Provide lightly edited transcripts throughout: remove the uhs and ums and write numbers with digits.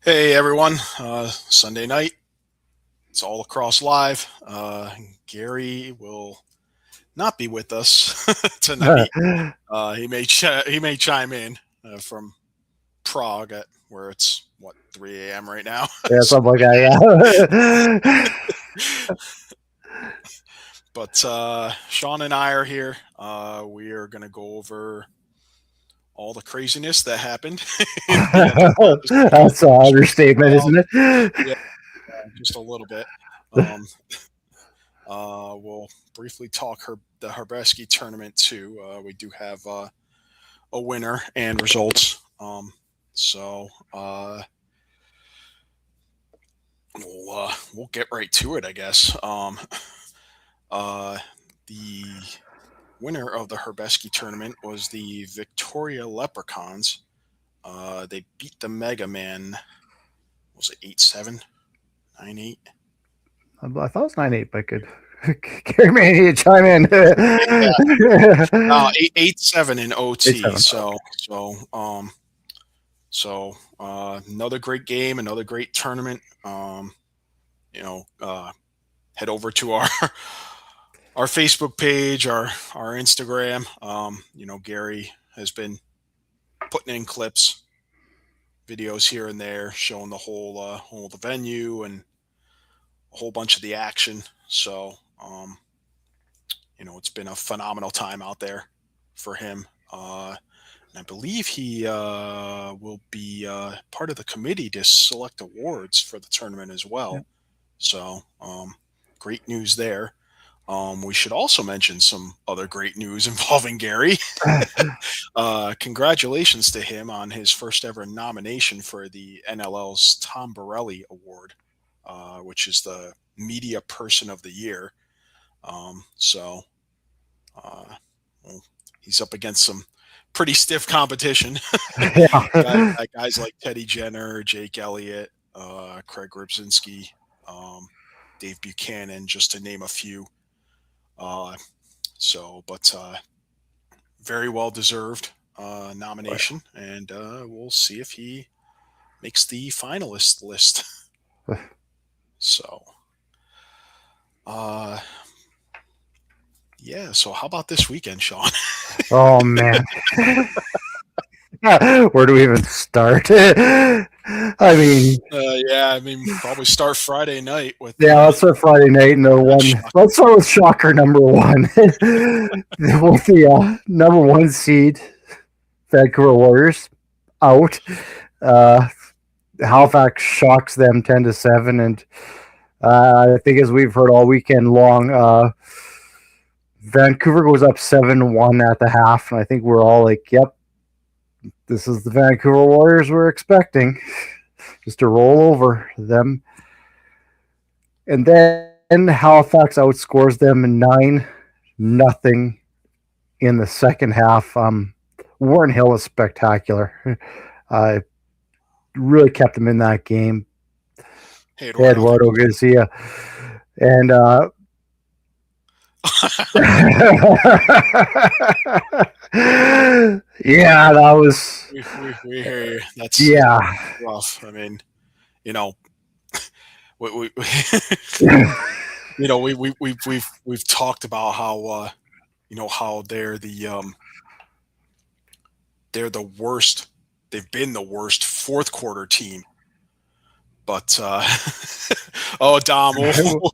Hey everyone, Sunday night. It's all Lacrosse live. Gary will not be with us tonight. He may chime in from Prague at where it's 3 a.m. right now. Yeah, So, something like that. Yeah. but Shawn and I are here. We are going to go over all the craziness that happened in the NLL. That's an understatement, isn't it? Yeah, just a little bit. We'll briefly talk the Herbeski tournament too. We do have a winner and results. So we'll get right to it, I guess. The winner of the Herbeski tournament was the Victoria Leprechauns. They beat the Mega Man. Was it 8-7, 9-8? I thought it was 9-8, but good. Gary may need to chime in. Yeah. 8-7 in OT. 8-7. So another great game, another great tournament. Head over to our our Facebook page, our Instagram. Gary has been putting in clips, videos here and there, showing the whole the venue and a whole bunch of the action. So it's been a phenomenal time out there for him. And I believe he will be part of the committee to select awards for the tournament as well. Yeah. So great news there. We should also mention some other great news involving Gary. Congratulations to him on his first ever nomination for the NLL's Tom Borelli Award, which is the Media Person of the Year. He's up against some pretty stiff competition. Guys like Teddy Jenner, Jake Elliott, Craig Rybczynski, Dave Buchanan, just to name a few. But very well deserved nomination, and we'll see if he makes the finalist list. So, yeah. So how about this weekend, Shawn? Oh man. Where do we even start? I mean, probably start Friday night with. Let's start Friday night and the one. Let's start with shocker number one. With the number one seed, Vancouver Warriors out. Halifax shocks them 10-7, and I think as we've heard all weekend long, Vancouver goes up 7-1 at the half, and I think we're all like, "Yep, this is the Vancouver Warriors we're expecting, just to roll over them." And then Halifax outscores them 9-0 in the second half. Warren Hill is spectacular. Really kept them in that game. Hey, Eduardo Garcia. And yeah, that was. We hear you. That's rough. I mean, we've talked about how how they're the worst. They've been the worst fourth quarter team. But Dom,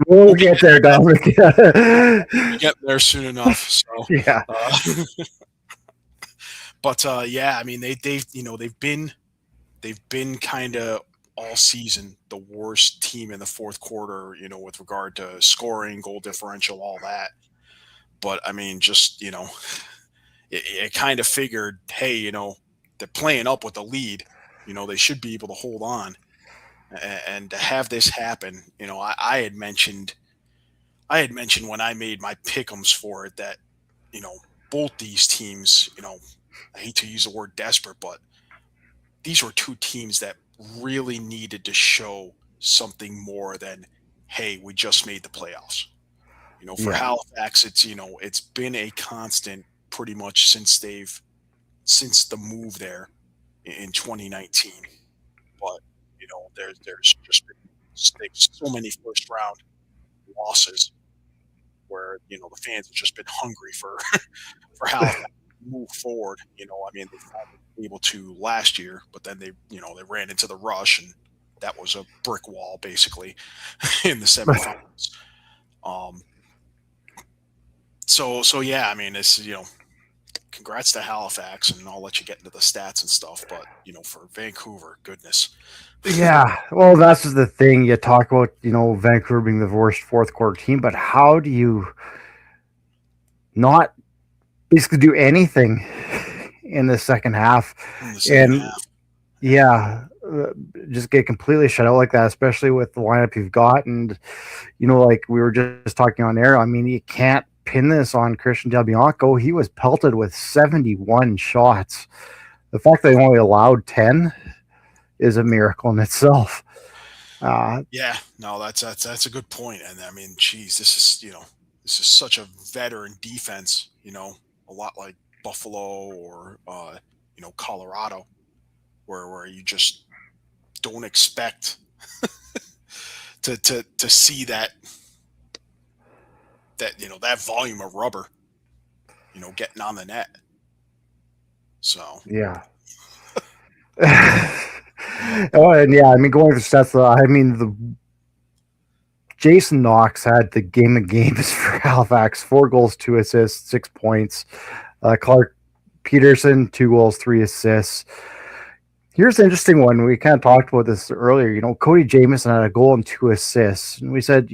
we'll get there, Dom. We'll get there soon enough. So yeah. I mean they've been kind of all season the worst team in the fourth quarter, with regard to scoring, goal differential, all that. But I mean, just it kind of figured, hey, they're playing up with the lead. They should be able to hold on. And to have this happen, I had mentioned when I made my pick'ems for it that, both these teams, I hate to use the word desperate, but these were two teams that really needed to show something more than, hey, we just made the playoffs. For Halifax, it's been a constant pretty much since the move there in 2019. But, there's just been so many first round losses where the fans have just been hungry for for Halifax to move forward. I mean, they finally were able to last year, but then they ran into the rush, and that was a brick wall basically in the semifinals. Um, so yeah, I mean, it's congrats to Halifax, and I'll let you get into the stats and stuff. But for Vancouver, goodness, Yeah, well, that's just the thing. You talk about, Vancouver being the worst fourth quarter team, but how do you not basically do anything in the second half? in the second And half. yeah, just get completely shut out like that, especially with the lineup you've got. And, like we were just talking on air, I mean, you can't pin this on Christian Del Bianco. He was pelted with 71 shots. The fact that they only allowed 10 is a miracle in itself. Yeah, no, that's a good point. And I mean, geez, this is such a veteran defense. A lot like Buffalo or Colorado, where you just don't expect to see that volume of rubber, getting on the net. So Yeah. Oh, and yeah, I mean, going to stats, I mean, the Jason Knox had the game of games for Halifax: 4 goals, 2 assists, 6 points. Clark Peterson, 2 goals, 3 assists. Here's the interesting one. We kind of talked about this earlier. Cody Jamieson had a goal and 2 assists, and we said,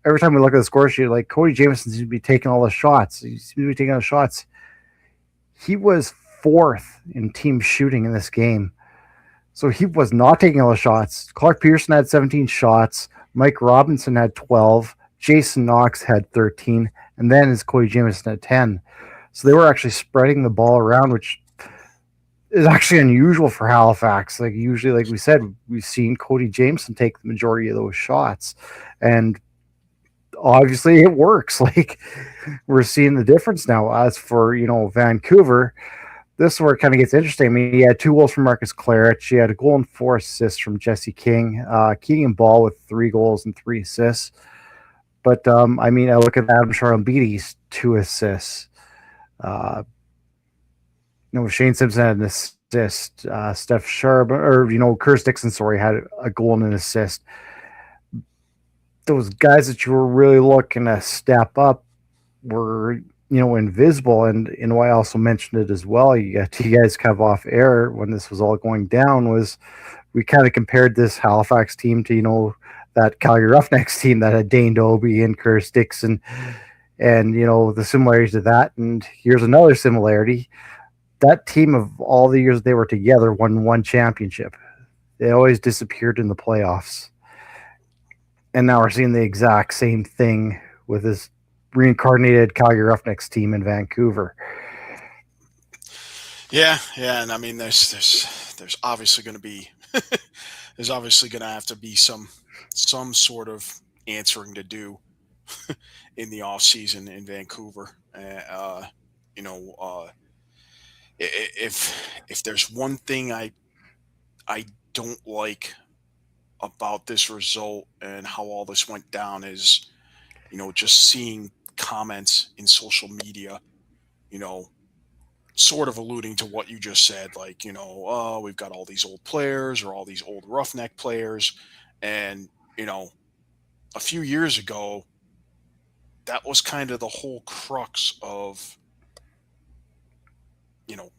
every time we look at the score sheet, like Cody Jamieson seems to be taking all the shots. He seems to be taking all the shots. He was fourth in team shooting in this game. So he was not taking all the shots. Clark Pearson had 17 shots. Mike Robinson had 12. Jason Knox had 13. And then his Cody Jamieson had 10. So they were actually spreading the ball around, which is actually unusual for Halifax. Like usually, like we said, we've seen Cody Jamieson take the majority of those shots. And obviously it works. Like we're seeing the difference now. As for, Vancouver, this is where it kind of gets interesting. I mean, he had 2 goals from Marcus Claret. She had a goal and 4 assists from Jesse King. Keegan Ball with 3 goals and 3 assists. But I mean, I look at Adam Charlambiti's 2 assists. Shane Simpson had an assist. Steph Sharp, or Curtis Dixon, sorry, had a goal and an assist. Those guys that you were really looking to step up were invisible. And I also mentioned it as well. You guys kind of off air when this was all going down, was we kind of compared this Halifax team to that Calgary Roughnecks team that had Dane Dobie and Curtis Dixon, and the similarities to that. And here's another similarity: that team, of all the years they were together, won 1 championship. They always disappeared in the playoffs, and now we're seeing the exact same thing with this reincarnated Calgary Roughnecks team in Vancouver. Yeah, and I mean, there's obviously going to be there's obviously going to have to be some sort of answering to do in the off season in Vancouver. You know, if there's one thing I don't like about this result and how all this went down is, just seeing comments in social media, you know, sort of alluding to what you just said, like, oh, we've got all these old players or all these old roughneck players. And, a few years ago, that was kind of the whole crux of, you know,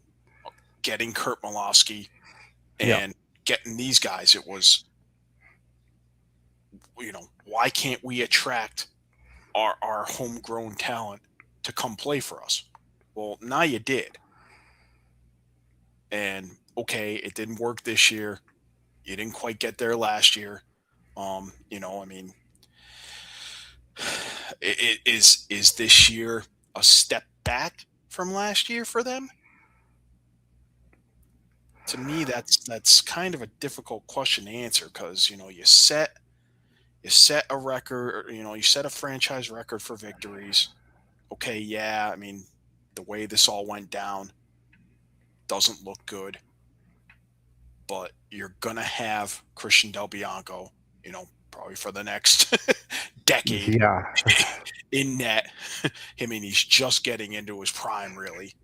getting Kurt Malosky Yeah. and getting these guys. It was, why can't we attract our homegrown talent to come play for us? Well, now you did. And okay, it didn't work this year. You didn't quite get there last year. I mean, is this year a step back from last year for them? To me, that's kind of a difficult question to answer, because you set a record, you set a franchise record for victories. Okay, yeah, I mean, the way this all went down doesn't look good. but you're gonna have Christian Del Bianco, probably for the next decade Yeah, in net. I mean, he's just getting into his prime, really.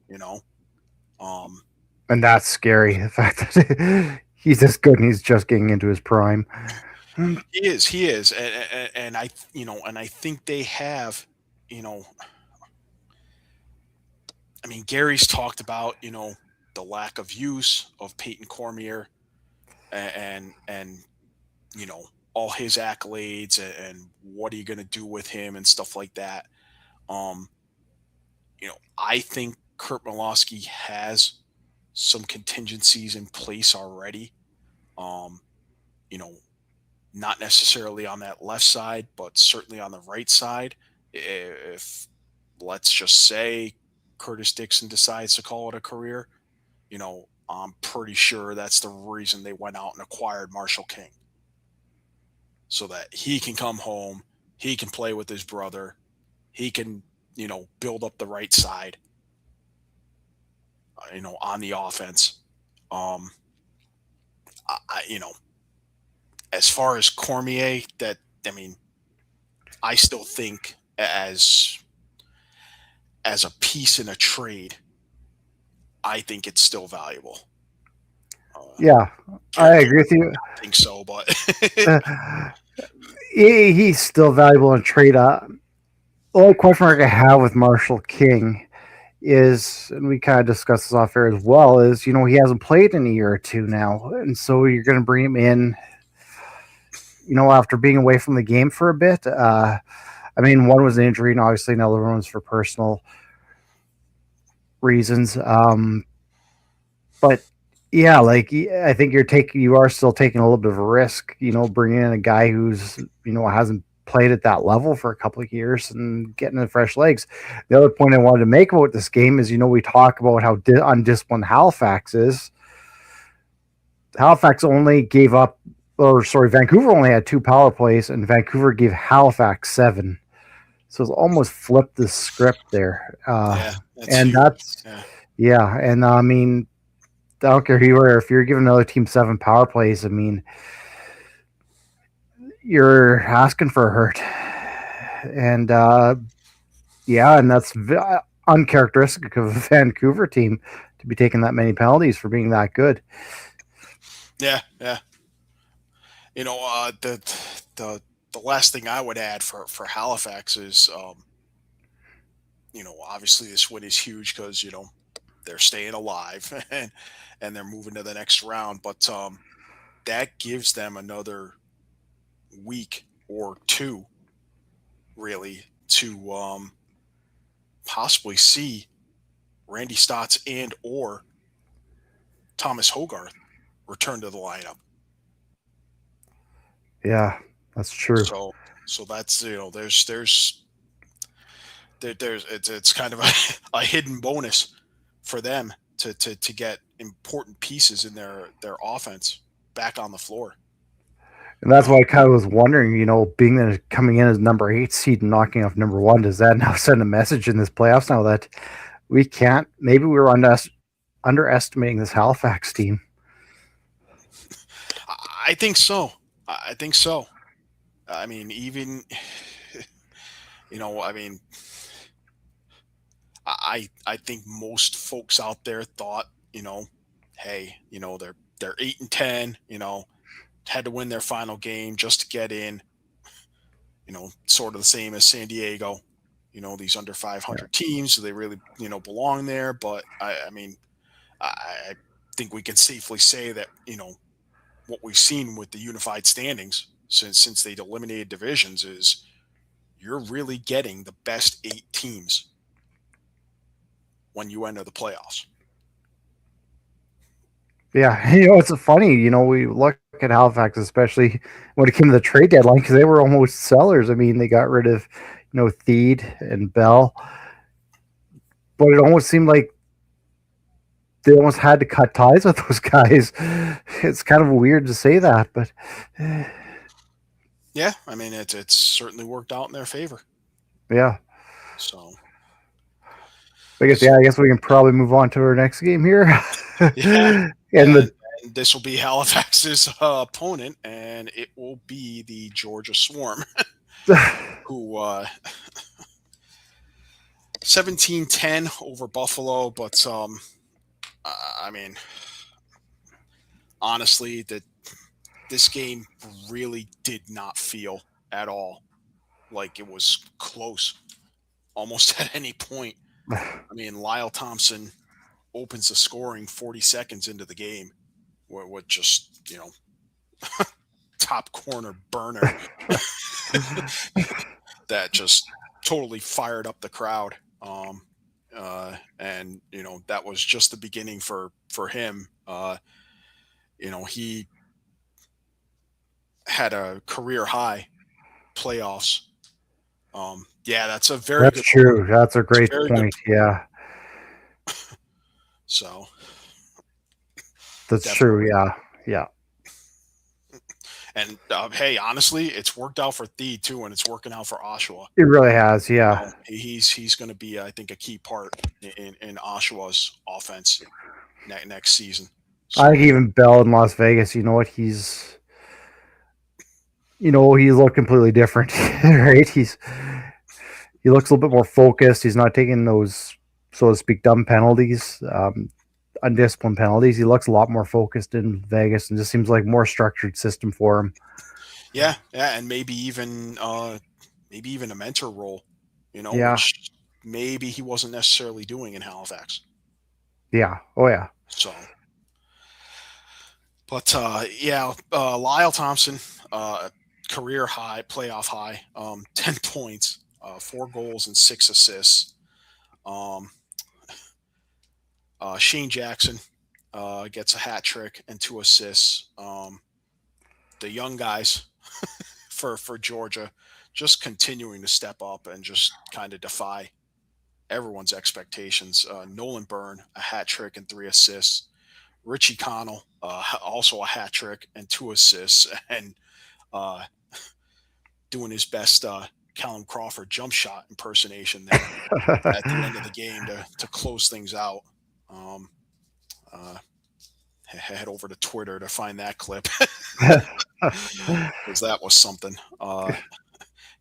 Um, and that's scary. The fact that he's this good and he's just getting into his prime. he is, and I think they have, you know, I mean, Gary's talked about, the lack of use of Peyton Cormier and all his accolades and what are you going to do with him and stuff like that. Um, I think Kurt Milosky has some contingencies in place already. Um, you know, not necessarily on that left side, but certainly on the right side. If let's just say Curtis Dixon decides to call it a career, I'm pretty sure that's the reason they went out and acquired Marshall King. So that he can come home, he can play with his brother, he can, build up the right side, on the offense. Um, as far as Cormier, I still think as a piece in a trade, I think it's still valuable. Yeah, I agree with you. I think so, but He's still valuable in trade. The only question mark I have with Marshall King is, and we kind of discussed this off air as well, is he hasn't played in a year or two now, and so you're going to bring him in, after being away from the game for a bit. One was an injury, and obviously another one was for personal reasons. But yeah, I think you are still taking a little bit of a risk, bringing in a guy who's hasn't played at that level for a couple of years and getting the fresh legs. The other point I wanted to make about this game is, we talk about how undisciplined Halifax is. Halifax only gave up, Vancouver only had 2 power plays, and Vancouver gave Halifax 7. So it's almost flipped the script there. And I don't care who you are. If you're giving another team 7 power plays, you're asking for a hurt. And and that's uncharacteristic of a Vancouver team to be taking that many penalties for being that good. Yeah. The last thing I would add for Halifax is, obviously this win is huge because they're staying alive and they're moving to the next round. But that gives them another week or 2, really, to possibly see Randy Stotts and or Thomas Hogarth return to the lineup. Yeah, that's true. So that's there's it's kind of a hidden bonus for them to get important pieces in their offense back on the floor. And that's why I kind of was wondering, being coming in as number 8 seed and knocking off number 1, does that now send a message in this playoffs now that we can't? Maybe we were underestimating this Halifax team. I think so. I think most folks out there thought, hey, they're 8-10, had to win their final game just to get in, sort of the same as San Diego, these under 500 teams. So they really, belong there. But I think we can safely say that, what we've seen with the unified standings since they'd eliminated divisions is you're really getting the best 8 teams when you enter the playoffs. Yeah, it's funny. We look at Halifax, especially when it came to the trade deadline, because they were almost sellers. They got rid of, Theed and Bell, but it almost seemed like they almost had to cut ties with those guys. It's kind of weird to say that, but yeah, it's certainly worked out in their favor. Yeah. So I guess we can probably move on to our next game here. Yeah. And this will be Halifax's opponent, and it will be the Georgia Swarm, who 17-10 over Buffalo. But I mean, honestly, that this game really did not feel at all like it was close, almost at any point. I mean, Lyle Thompson opens the scoring 40 seconds into the game with just, top corner burner that just totally fired up the crowd. And that was just the beginning for him. He had a career high playoffs. Yeah, that's a very That's good true. point. That's a great Very good point. Yeah, So that's definitely. true. Yeah, yeah. And hey, honestly, it's worked out for Thee too, and it's working out for Oshawa. It really has. Yeah. He's going to be, I think, a key part in Oshawa's offense next season. I So think even Bell in Las Vegas, you know what? He's looked completely different, right? He looks a little bit more focused. He's not taking those, so to speak, dumb penalties, undisciplined penalties. He looks a lot more focused in Vegas, and just seems like more structured system for him. yeah, and maybe even a mentor role, Yeah, which maybe he wasn't necessarily doing in Halifax. yeah, oh yeah. So, but Lyle Thompson, career high, playoff high, 10 points, 4 goals and 6 assists. Um, Shane Jackson gets a hat trick and 2 assists. The young guys for Georgia just continuing to step up and just kind of defy everyone's expectations. Nolan Byrne, a hat trick and 3 assists. Richie Connell, also a hat trick and 2 assists, and doing his best Callum Crawford jump shot impersonation there at the end of the game to close things out. Head over to Twitter to find that clip because that was something.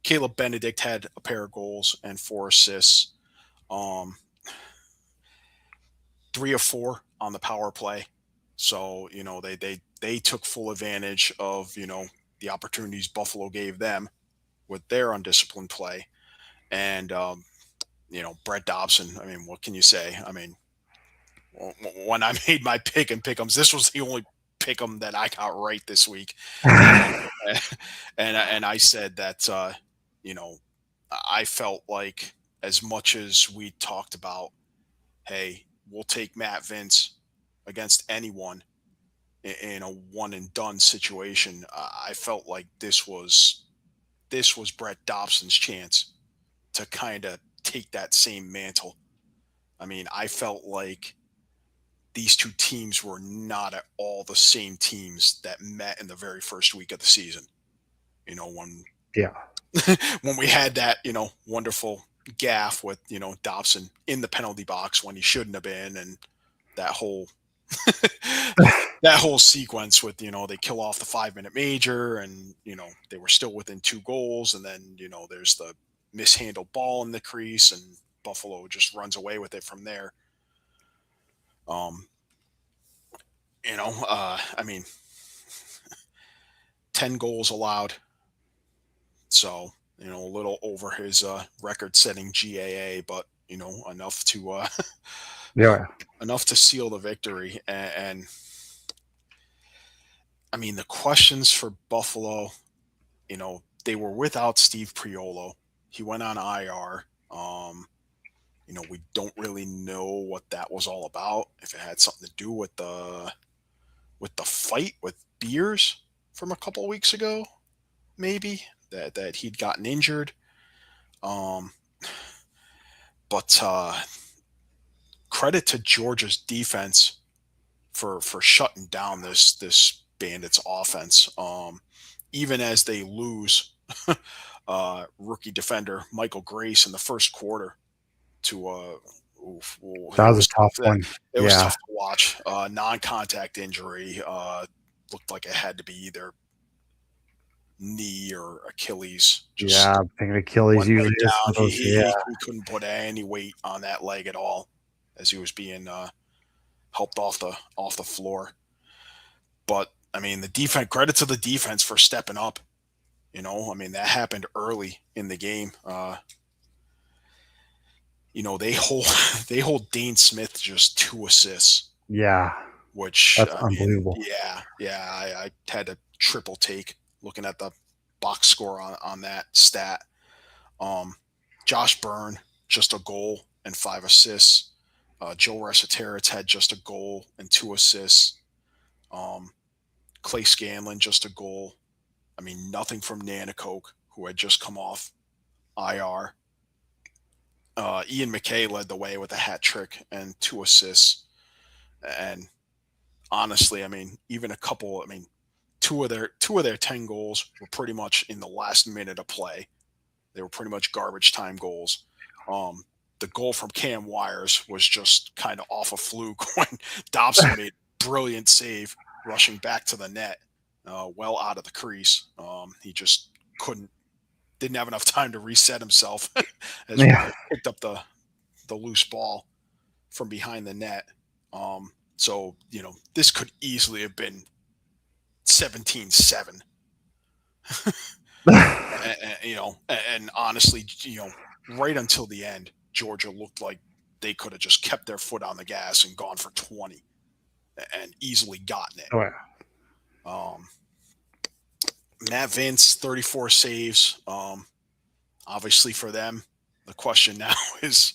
Caleb Benedict had a pair of goals and 4 assists. 3 of 4 on the power play. So, they took full advantage of, the opportunities Buffalo gave them with their undisciplined play. And, Brett Dobson, I mean, what can you say? I mean, when I made my pick and pick'ems, this was the only pick'em that I got right this week. And I said that, I felt like as much as we talked about, hey, we'll take Matt Vince against anyone in a one and done situation. I felt like this was Brett Dobson's chance to kind of take that same mantle. I mean, I felt like these two teams were not at all the same teams that met in the very first week of the season. When Yeah. when we had that, wonderful gaff with, Dobson in the penalty box when he shouldn't have been, and that whole that whole sequence with, they kill off the 5-minute major, and, they were still within 2 goals, and then, there's the mishandled ball in the crease, and Buffalo just runs away with it from there. I mean, 10 goals allowed. So, a little over his record-setting GAA, but, enough to Yeah. enough to seal the victory. And I mean, the questions for Buffalo, they were without Steve Priolo. He went on IR. We don't really know what that was all about. If it had something to do with the fight with Beers from a couple of weeks ago, maybe that he'd gotten injured. But credit to Georgia's defense for shutting down this Bandits offense. Even as they lose rookie defender Michael Grace in the first quarter to a oof, That it was a was tough tough. one. It was Yeah. tough to watch. Non-contact injury. Looked like it had to be either knee or Achilles. Yeah. Just I'm thinking Achilles went usually right is down. one of those. Yeah. He couldn't put any weight on that leg at all as he was being helped off the floor. But I mean, the defense. Credit to the defense for stepping up. I mean that happened early in the game. They hold they hold Dane Smith just 2 assists, Yeah. which That's I mean, unbelievable. yeah, I had to triple take looking at the box score on that stat. Um, Josh Byrne just a goal and 5 assists. Joe Resiteritz had just a goal and 2 assists. Um, Clay Scanlon just a goal. I mean, nothing from Nanakoke, who had just come off IR. Ian McKay led the way with a hat trick and 2 assists. And honestly, I mean, even a couple. I mean, two of their 10 goals were pretty much in the last minute of play. They were pretty much garbage time goals. Um, the goal from Cam Wires was just kind of off a fluke when Dobson made a brilliant save, rushing back to the net, well out of the crease. He just didn't have enough time to reset himself as Yeah. Wire picked up the loose ball from behind the net. So, this could easily have been 17-7. And honestly, right until the end, Georgia looked like they could have just kept their foot on the gas and gone for 20 and easily gotten it. Oh, yeah. Um, Matt Vince, 34 saves. Obviously for them, the question now is,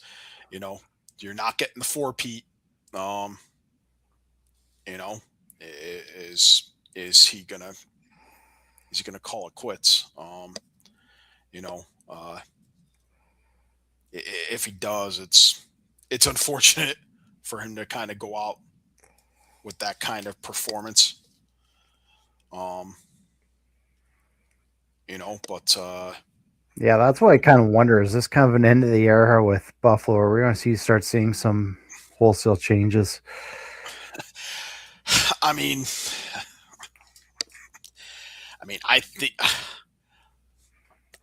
you're not getting the four-peat. Um, you know, is he gonna call it quits? You know, uh, if he does, it's unfortunate for him to kind of go out with that kind of performance. Um, but Yeah, that's why I kind of wonder, is this kind of an end of the era with Buffalo? Are we going to start seeing some wholesale changes? I mean, I think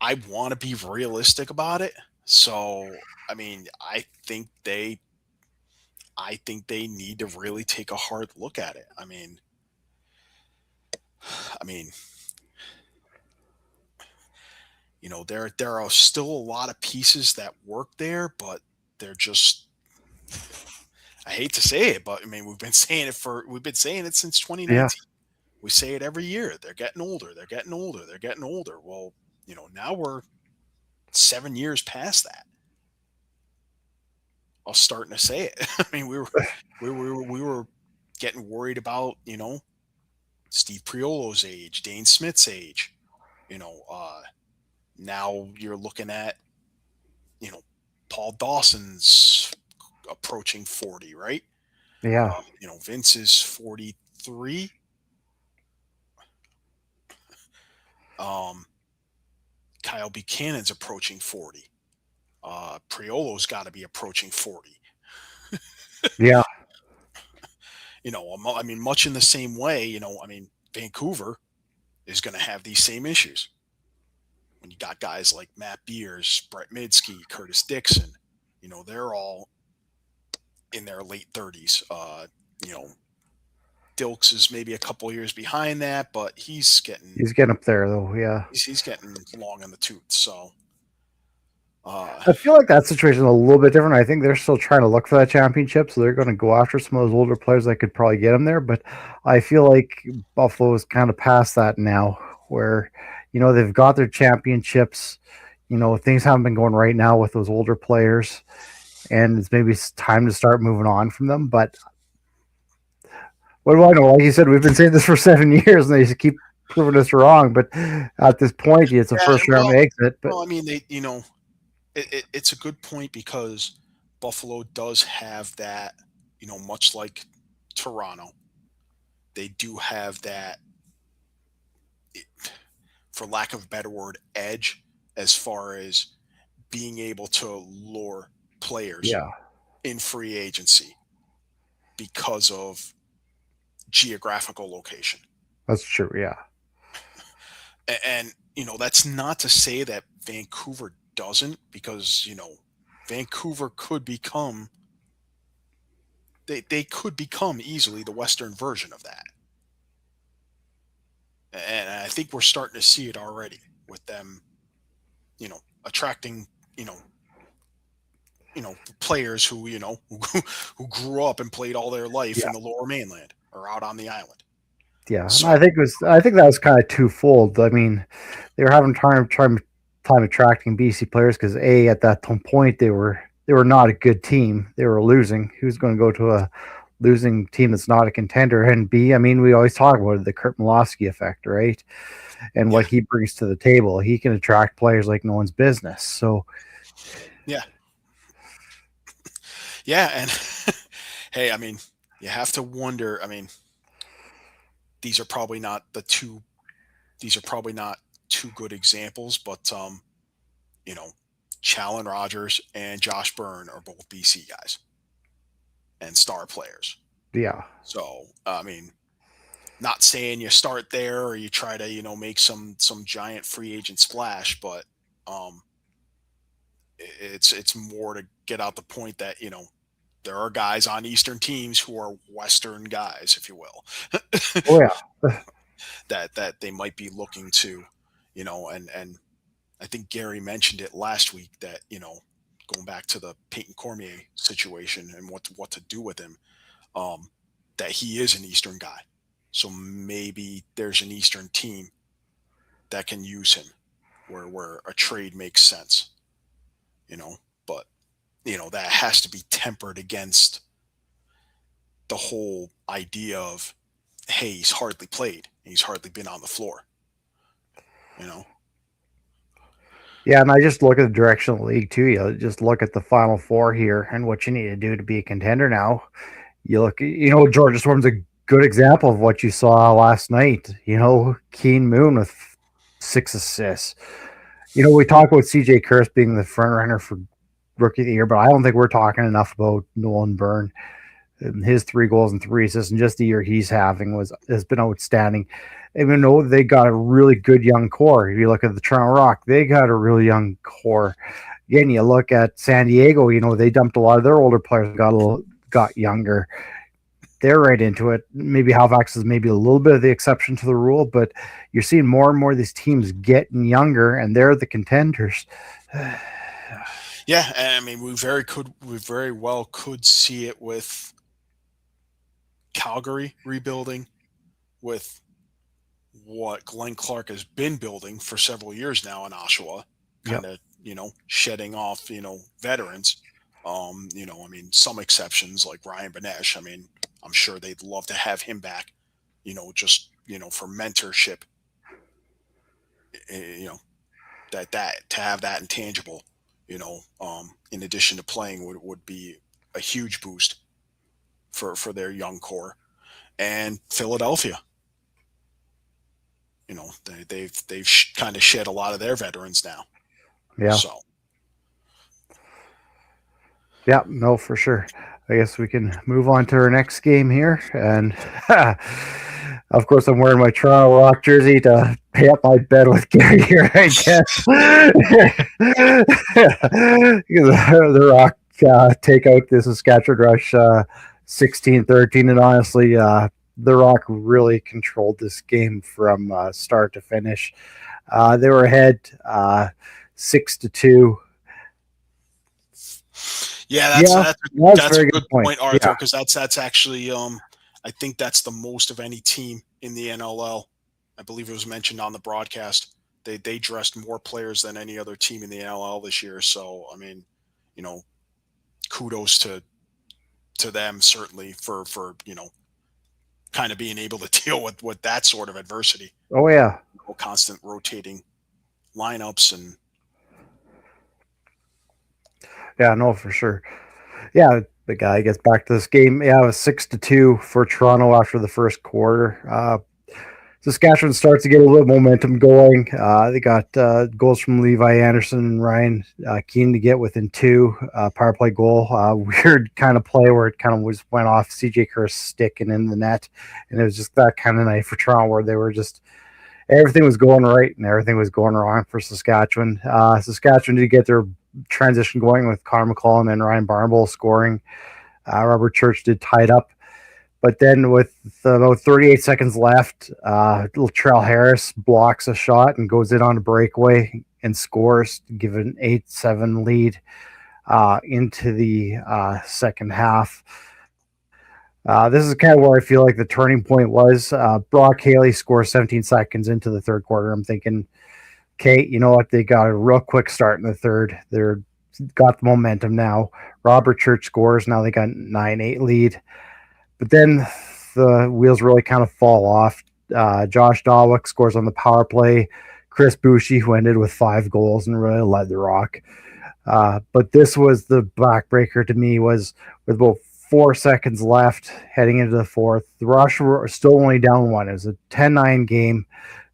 I want to be realistic about it. So, I mean, I think they need to really take a hard look at it. I mean, there are still a lot of pieces that work there, but they're just, I hate to say it, but I mean, we've been saying it since Yeah. 2019. We say it every year. They're getting older. They're getting older. They're getting older. Well, now we're 7 years past that. I was starting to say it. I mean, we were getting worried about Steve Priolo's age, Dane Smith's age. Now you're looking at you know Paul Dawson's approaching 40, right? Yeah. Vince is 43. Um, Kyle Buchanan's approaching 40. Priolo's got to be approaching 40. Yeah. I mean, much in the same way, Vancouver is going to have these same issues. When you got guys like Matt Beers, Brett Midsky, Curtis Dixon, they're all in their late 30s. You know, Dilks is maybe a couple years behind that, but he's getting He's getting up there, though. Yeah. he's getting long in the tooth. So, uh, I feel like that situation is a little bit different. I think they're still trying to look for that championship, so they're going to go after some of those older players that could probably get them there. But I feel like Buffalo is kind of past that now, where they've got their championships. Things haven't been going right now with those older players, and it's maybe time to start moving on from them. But what do I know? Like you said, we've been saying this for 7 years, and they just keep proving us wrong. But at this point, it's a yeah, first round exit. But I mean, it's a good point because Buffalo does have that, much like Toronto, they do have that, for lack of a better word, edge as far as being able to lure players. yeah, in free agency because of geographical location. That's true. Yeah. And that's not to say that Vancouver doesn't, because Vancouver could become they could become easily the Western version of that. And I think we're starting to see it already with them, attracting, players who, who grew up and played all their life Yeah. in the Lower Mainland or out on the island. Yeah. So I think that was kind of twofold. I mean, they were having time attracting BC players because at that point they were not a good team. They were losing. Who's going to go to a losing team that's not a contender? And B, I mean, we always talk about the Kurt Milosky effect, right? And what he brings to the table. He can attract players like no one's business. So yeah. And hey, I mean, you have to wonder. I mean, these are probably not two good examples, but Challen Rogers and Josh Byrne are both BC guys and star players. yeah. So I mean, not saying you start there or you try to make some giant free agent splash, but it's more to get out the point that there are guys on Eastern teams who are Western guys, if you will. Oh yeah. that they might be looking to, and I think Gary mentioned it last week that going back to the Peyton Cormier situation and what to do with him, that he is an Eastern guy, so maybe there's an Eastern team that can use him where a trade makes sense, but that has to be tempered against the whole idea of, hey, he's hardly played. He's hardly been on the floor. Yeah, and I just look at the direction of the league too. You just look at the Final Four here and what you need to do to be a contender now. You look, Georgia Storm's a good example of what you saw last night. Keen Moon with 6 assists. We talk about CJ Kurse being the front runner for Rookie of the Year, but I don't think we're talking enough about Nolan Byrne. His 3 goals and 3 assists, and just the year he's having has been outstanding. Even though they got a really good young core. If you look at the Toronto Rock, they got a really young core. Again, you look at San Diego, they dumped a lot of their older players, got younger. They're right into it. Maybe Halifax is maybe a little bit of the exception to the rule, but you're seeing more and more of these teams getting younger, and they're the contenders. Yeah, and I mean, we very well could see it with Calgary rebuilding, with what Glenn Clark has been building for several years now in Oshawa, kind of, shedding off, veterans. I mean, some exceptions like Ryan Benesh. I mean, I'm sure they'd love to have him back, just, for mentorship, that to have that intangible, in addition to playing would be a huge boost for their young core. And Philadelphia, they've kind of shed a lot of their veterans now. Yeah. So. Yeah, no, for sure. I guess we can move on to our next game here. And of course, I'm wearing my Toronto Rock jersey to pay up my bet with Gary here, I guess. The Rock take out the Saskatchewan Rush 16-13. And honestly, the Rock really controlled this game from start to finish. They were ahead 6-2. Yeah, that's a good point, Arthur, because that's actually I think that's the most of any team in the NLL. I believe it was mentioned on the broadcast. They dressed more players than any other team in the NLL this year. So I mean, kudos to them certainly for kind of being able to deal with that sort of adversity. Oh yeah, constant rotating lineups and. Yeah, no, for sure. Yeah, the guy gets back to this game. Yeah, it was 6-2 for Toronto after the first quarter. Saskatchewan starts to get a little momentum going. They got goals from Levi Anderson and Ryan Keane to get within two. Power play goal. Weird kind of play where it kind of went off CJ Kerr's stick and in the net. And it was just that kind of night for Toronto where they were just everything was going right and everything was going wrong for Saskatchewan. Saskatchewan did get their transition going with Connor McCollum and Ryan Barnbull scoring. Robert Church did tie it up. But then with about 38 seconds left, Latrell Harris blocks a shot and goes in on a breakaway and scores to give an 8-7 lead into the second half. This is kind of where I feel like the turning point was. Brock Haley scores 17 seconds into the third quarter. I'm thinking, okay, you know what? They got a real quick start in the third. They're got the momentum now. Robert Church scores. Now they got 9-8 lead. But then the wheels really kind of fall off. Josh Dawick scores on the power play. Chris Boucher, who ended with 5 goals and really led the Rock. But this was the backbreaker to me, was with about 4 seconds left heading into the fourth. The Rush were still only down 1. It was a 10-9 game.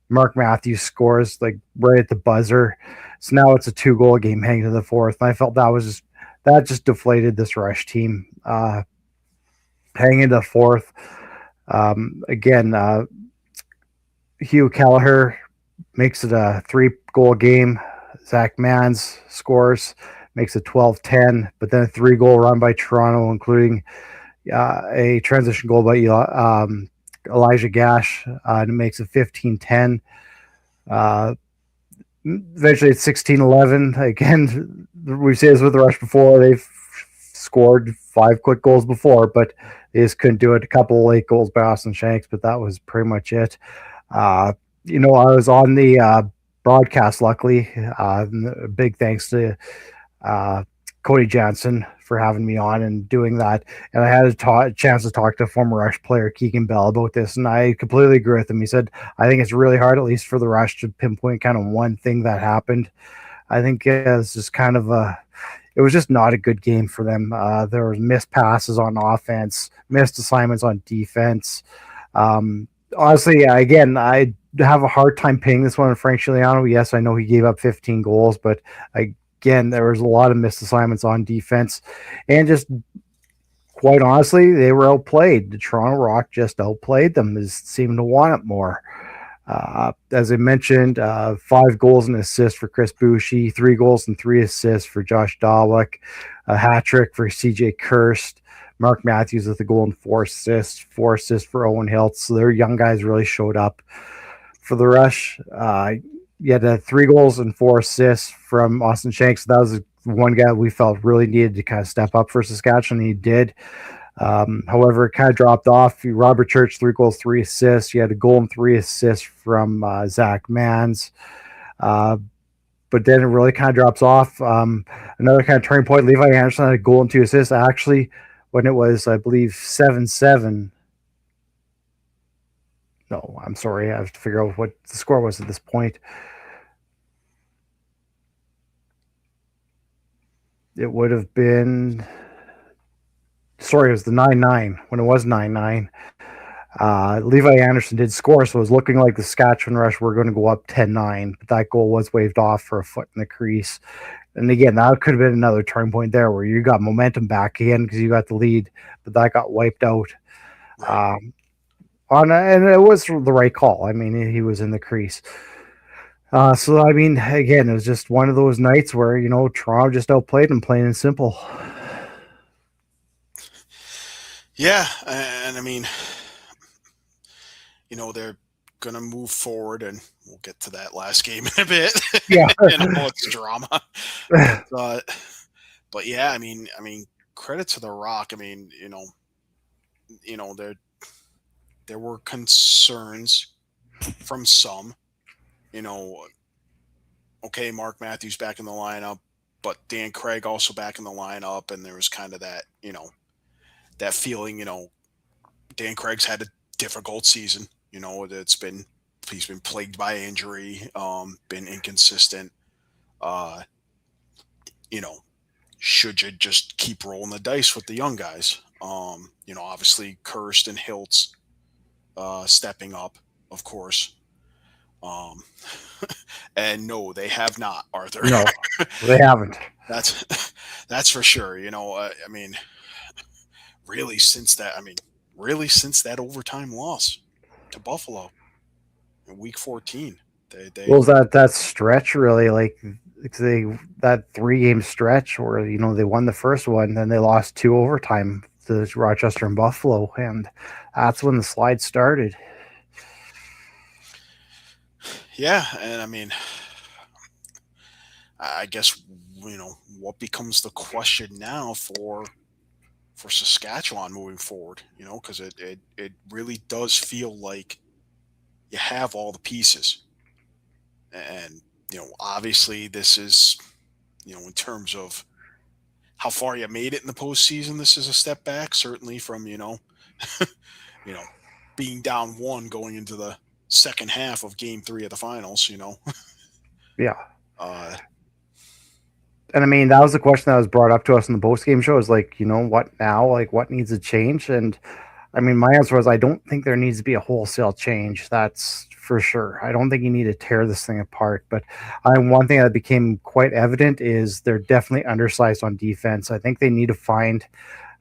Mark Matthews scores like right at the buzzer. So now it's a 2-goal game heading to the fourth. And I felt that just deflated this Rush team. Heading into the fourth, again, Hugh Kelleher makes it a 3-goal game. Zach Mans scores, makes it 12-10, but then a 3-goal run by Toronto, including a transition goal by Elijah Gash, and it makes it 15-10. Eventually it's 16-11. Again, we've said this with the Rush before. They've scored 5 quick goals before, but they just couldn't do it. A couple of late goals by Austin Shanks, but that was pretty much it. I was on the broadcast, luckily. Big thanks to Cody Jansen for having me on and doing that. And I had a chance to talk to former Rush player Keegan Bell about this, and I completely agree with him. He said, I think it's really hard, at least for the Rush, to pinpoint kind of one thing that happened. I think it's just kind of it was just not a good game for them. There were missed passes on offense, missed assignments on defense. Honestly, again, I have a hard time pinning this one on Frank Giuliano. Yes, I know he gave up 15 goals, but again, there was a lot of missed assignments on defense. And just quite honestly, they were outplayed. The Toronto Rock just outplayed them. They seemed to want it more. As I mentioned, 5 goals and assists for Chris Boucher, 3 goals and 3 assists for Josh Dawick, a hat trick for CJ Kirst, Mark Matthews with a goal and 4 assists for Owen Hilt. So their young guys really showed up for the Rush. You had 3 goals and 4 assists from Austin Shanks. That was one guy we felt really needed to kind of step up for Saskatchewan. He did. However, it kind of dropped off. Robert Church, 3 goals, 3 assists. You had a goal and 3 assists from Zach Mans. But then it really kind of drops off. Another kind of turning point, Levi Anderson had a goal and 2 assists. Actually, when it was, I believe, 7-7. No, I'm sorry. I have to figure out what the score was at this point. It would have been... Sorry, it was the 9-9. When it was 9-9, Levi Anderson did score, so it was looking like the Saskatchewan Rush were going to go up 10-9, but that goal was waved off for a foot in the crease. And again, that could have been another turning point there where you got momentum back again because you got the lead, but that got wiped out. And it was the right call. I mean, he was in the crease. So, I mean, again, it was just one of those nights where, Toronto just outplayed them, plain and simple. Yeah, and I mean, they're going to move forward, and we'll get to that last game in a bit. Yeah. And all its drama. But yeah, I mean, credit to the Rock. I mean, there were concerns from some, okay, Mark Matthews back in the lineup, but Dan Craig also back in the lineup, and there was kind of that, that feeling, Dan Craig's had a difficult season. He's been plagued by injury, been inconsistent. Should you just keep rolling the dice with the young guys? Obviously Kirst and Hiltz stepping up. of course. Um, and no, they have not, Arthur. No, they haven't. that's that's for sure. I mean, really since that overtime loss to Buffalo in Week 14, they Well, that stretch really like they that 3 game stretch where they won the first one, then they lost 2 overtime to Rochester and Buffalo, and that's when the slide started. yeah, and I mean, I guess what becomes the question now for Saskatchewan moving forward, because it really does feel like you have all the pieces. And, obviously this is, in terms of how far you made it in the postseason, this is a step back, certainly from, you know, being down one going into the second half of game 3 of the finals. Yeah. Uh, And I mean, that was the question that was brought up to us in the post game show is like, what now? Like, what needs to change? And I mean, my answer was I don't think there needs to be a wholesale change. That's for sure. I don't think you need to tear this thing apart. But one thing that became quite evident is they're definitely undersized on defense. I think they need to find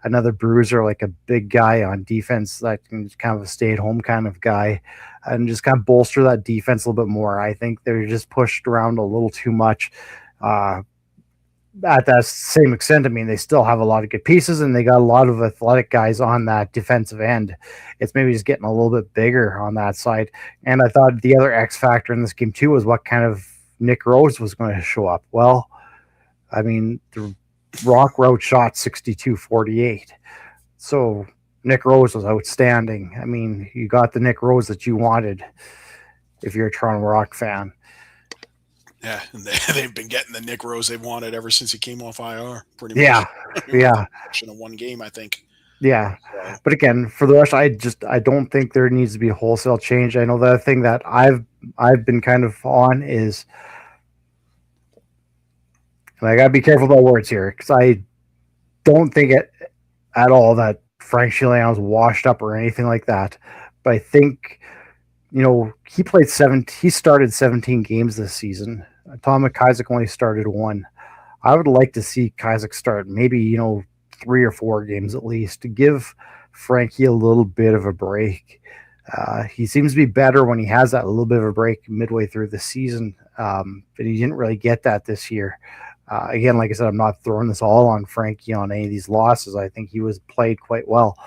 another bruiser, like a big guy on defense that can kind of a stay-at-home kind of guy and just kind of bolster that defense a little bit more. I think they're just pushed around a little too much. At that same extent, I mean, they still have a lot of good pieces and they got a lot of athletic guys on that defensive end. It's maybe just getting a little bit bigger on that side. And I thought the other X factor in this game too was what kind of Nick Rose was going to show up. Well, I mean, the Rock Road shot 62-48. So Nick Rose was outstanding. I mean, you got the Nick Rose that you wanted if you're a Toronto Rock fan. Yeah, and they've been getting the Nick Rose they've wanted ever since he came off IR, pretty much. Yeah, yeah. In one game, I think. Yeah, but again, for the rest, I don't think there needs to be a wholesale change. I know the other thing that I've been kind of on is, and I gotta be careful about words here because I don't think it at all that Frank Chileano's washed up or anything like that. But I think he played he started 17 games this season. Tom Kostiuk only started 1. I would like to see Kostiuk start maybe 3 or 4 games at least to give Frankie a little bit of a break. He seems to be better when he has that little bit of a break midway through the season, but he didn't really get that this year. Again, like I said, I'm not throwing this all on Frankie on any of these losses. I think he was played quite well,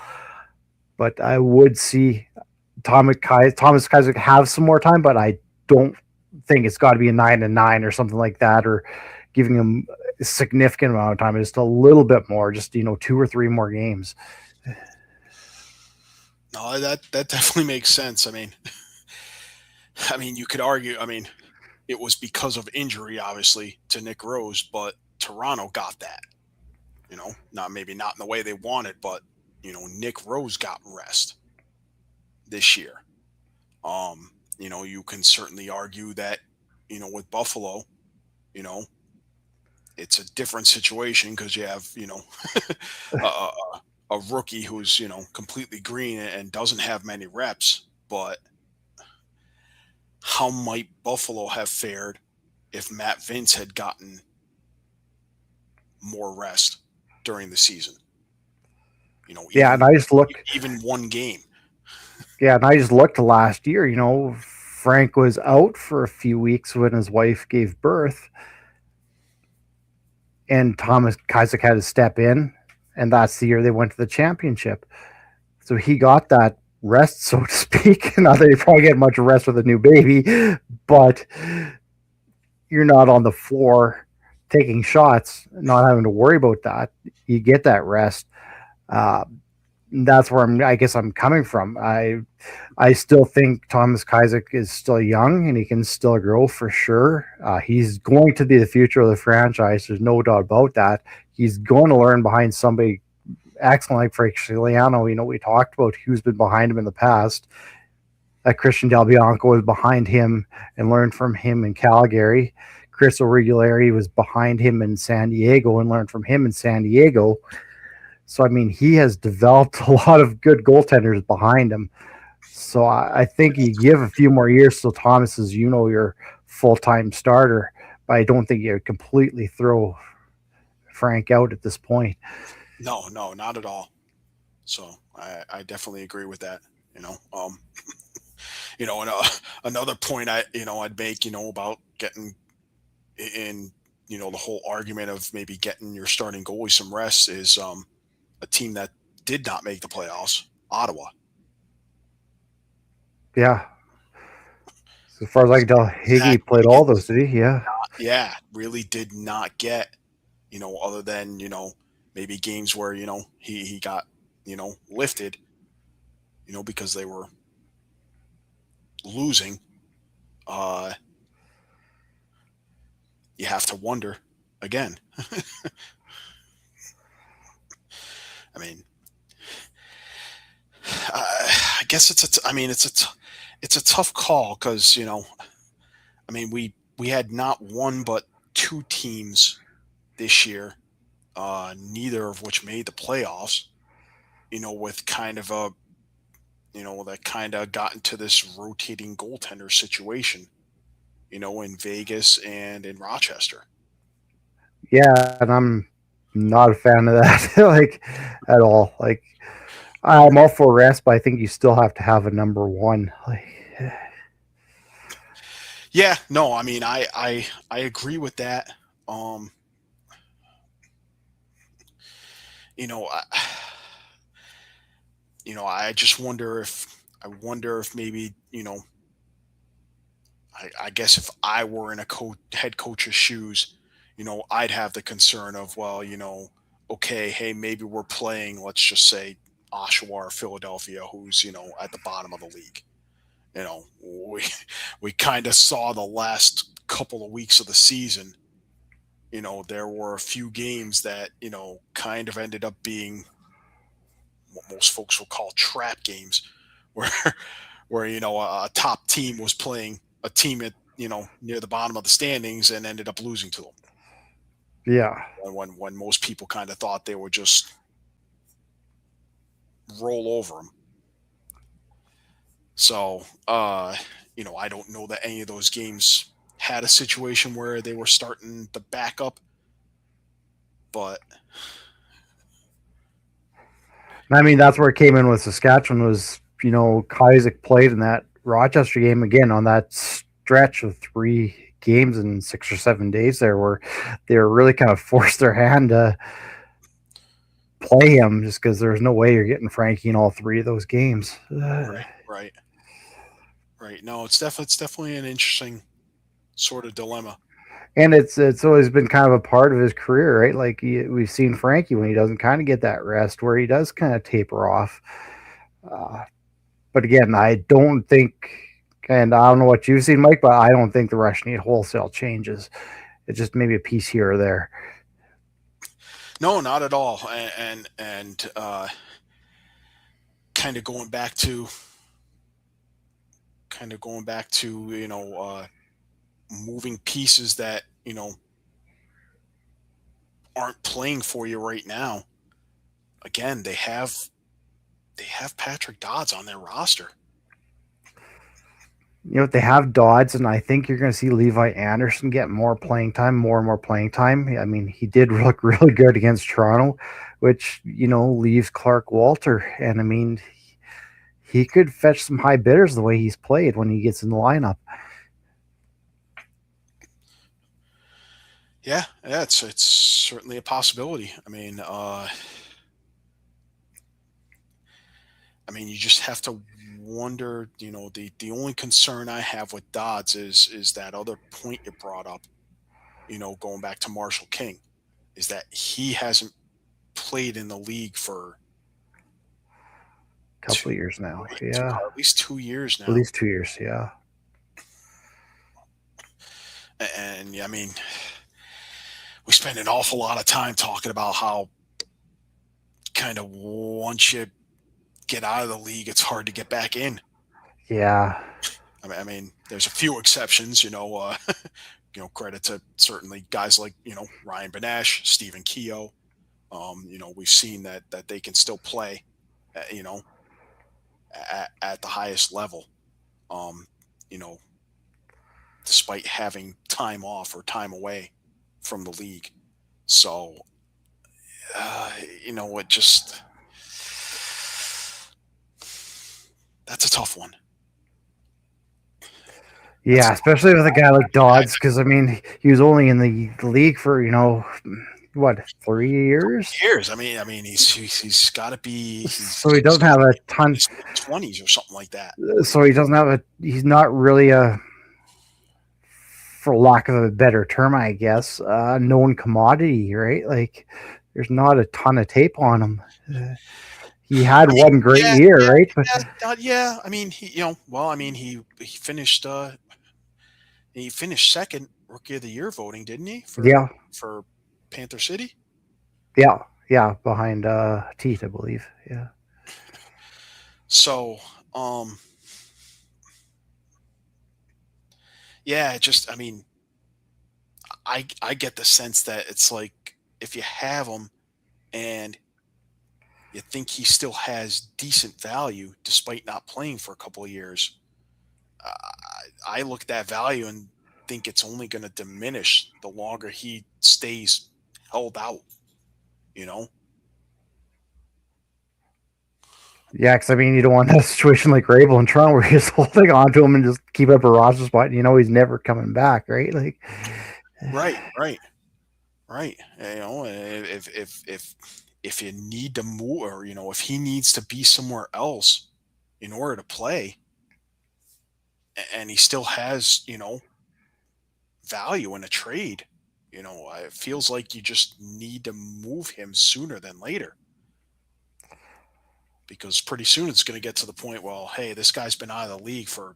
but I would see Thomas Kostiuk have some more time, but I don't think it's got to be a 9-9 or something like that, or giving him a significant amount of time. Just a little bit more, just 2 or 3 more games. No, that definitely makes sense. I mean, you could argue. I mean, it was because of injury, obviously, to Nick Rose, but Toronto got that. Not in the way they wanted, but Nick Rose got rest this year. You can certainly argue that, with Buffalo, it's a different situation because you have, a rookie who's, completely green and doesn't have many reps. But how might Buffalo have fared if Matt Vince had gotten more rest during the season? And I just looked even one game. Yeah, and I just looked last year, Frank was out for a few weeks when his wife gave birth, and Thomas Kostiuk had to step in, and that's the year they went to the championship. So he got that rest, so to speak. Not that he probably get much rest with a new baby, but you're not on the floor taking shots, not having to worry about that. You get that rest. That's where I'm coming from. I still think Thomas Kostiuk is still young and he can still grow for sure. He's going to be the future of the franchise. There's no doubt about that. He's going to learn behind somebody excellent like Frank Chileano. We talked about who's been behind him in the past. Christian Del Bianco was behind him and learned from him in Calgary. Chris O'Reilly was behind him in San Diego and learned from him in San Diego. So, he has developed a lot of good goaltenders behind him. So I think you give a few more years till Thomas is, your full time starter. But I don't think you completely throw Frank out at this point. No, no, not at all. So I definitely agree with that. You know, and another point I'd make, about getting in, the whole argument of maybe getting your starting goalie some rest is a team that did not make the playoffs, Ottawa. Yeah. So as far as I can tell, Zach Higgy played all those, Higgins, did he? Yeah. yeah, really did not get, other than, maybe games where, he got, lifted, because they were losing. Uh, you have to wonder again. I mean, I guess it's a tough call because, I mean, we had not one but two teams this year, neither of which made the playoffs. With kind of a, that kind of got into this rotating goaltender situation. In Vegas and in Rochester. Yeah, and I'm not a fan of that, like, at all. Like, I'm all for rest, but I think you still have to have a number one. Like, Yeah, no, I mean, I agree with that. Um, you know, I, I just wonder if maybe, I guess if I were in a head coach's shoes, I'd have the concern of, well, okay, hey, maybe we're playing, let's just say, Oshawa or Philadelphia, who's, at the bottom of the league. We we kind of saw the last couple of weeks of the season. There were a few games that, kind of ended up being what most folks will call trap games, where a top team was playing a team at, near the bottom of the standings and ended up losing to them. yeah. When most people kind of thought they would just roll over them. So, I don't know that any of those games had a situation where they were starting the backup, but And I mean, that's where it came in with Saskatchewan was, Kostiuk played in that Rochester game again on that stretch of 3 games in 6 or 7 days there where they were really kind of forced their hand to play him just because there's no way you're getting Frankie in all 3 of those games. right, right, right. No, it's definitely an interesting sort of dilemma. And it's always been kind of a part of his career, right? Like we've seen Frankie when he doesn't kind of get that rest, where he does kind of taper off. Uh, but again, I don't think, and I don't know what you've seen, Mike, but I don't think the Rush need wholesale changes. It's just maybe a piece here or there. No, not at all. And kind of going back to moving pieces that aren't playing for you right now. Again, they have Patrick Dodds on their roster. They have Dodds, and I think you're going to see Levi Anderson get more playing time, more and more playing time. I mean, he did look really good against Toronto, which, leaves Clark Walter. And I mean, he could fetch some high bidders the way he's played when he gets in the lineup. Yeah, yeah, it's certainly a possibility. I mean, you just have to wonder. The only concern I have with Dodds is that other point you brought up. Going back to Marshall King, is that he hasn't played in the league for A couple of years now. Yeah. at least 2 years At now. least 2 years. Yeah. And I mean, we spend an awful lot of time talking about how kind of once you get out of the league, it's hard to get back in. Yeah. I mean, there's a few exceptions, credit to certainly guys like, Ryan Benesh, Stephen Keogh. We've seen that they can still play, at the highest level. Um, you know, despite having time off or time away from the league. So, uh, it just that's a tough one. That's Yeah, especially with a guy like Dodds, because I mean, he was only in the league for what 3 years, years. I mean, he's got to be so he he's doesn't got have to a be in ton. his 20s or something like that. So he doesn't have a. He's not really a, for lack of a better term, I guess, known commodity, right? Like, there's not a ton of tape on him. He had I mean, one great yeah, year, yeah, right? But yeah. I mean, well, I mean, he finished second rookie of the year voting, didn't he? yeah, For Panther City. yeah, behind Teeth, I believe. Yeah. So, yeah, I mean, I get the sense that it's like if you have him and you think he still has decent value despite not playing for a couple of years, I look at that value and think it's only going to diminish the longer he stays held out. You know, Yeah, because I mean, you don't want that situation like Rabel and Toronto where he's holding on to him and just keep up a roster spot. And he's never coming back, right? Like, right, right, right. If you need to move, or if he needs to be somewhere else in order to play, and he still has value in a trade, it feels like you just need to move him sooner than later, because pretty soon it's going to get to the point, well, hey, this guy's been out of the league for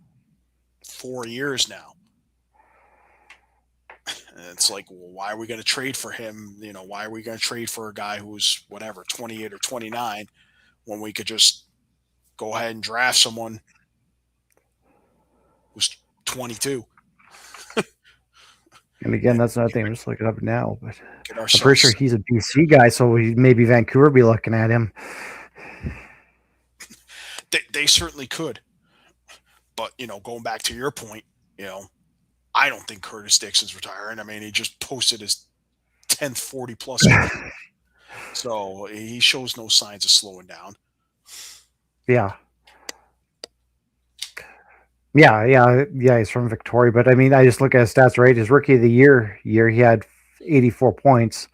4 years now. And it's like, well, why are we going to trade for him? Why are we going to trade for a guy who's whatever, 28 or 29, when we could just go ahead and draft someone who's 22? and again, that's another thing. I'm just looking up now, but Get I'm pretty sure ourselves. he's a BC guy, so maybe Vancouver be looking at him. They certainly could. But, going back to your point, I don't think Curtis Dixon's retiring. I mean, he just posted his 10th 40 plus game. So he shows no signs of slowing down. Yeah. Yeah. He's from Victoria, but I mean, I just look at his stats. Right, his rookie of the year he had 84 points,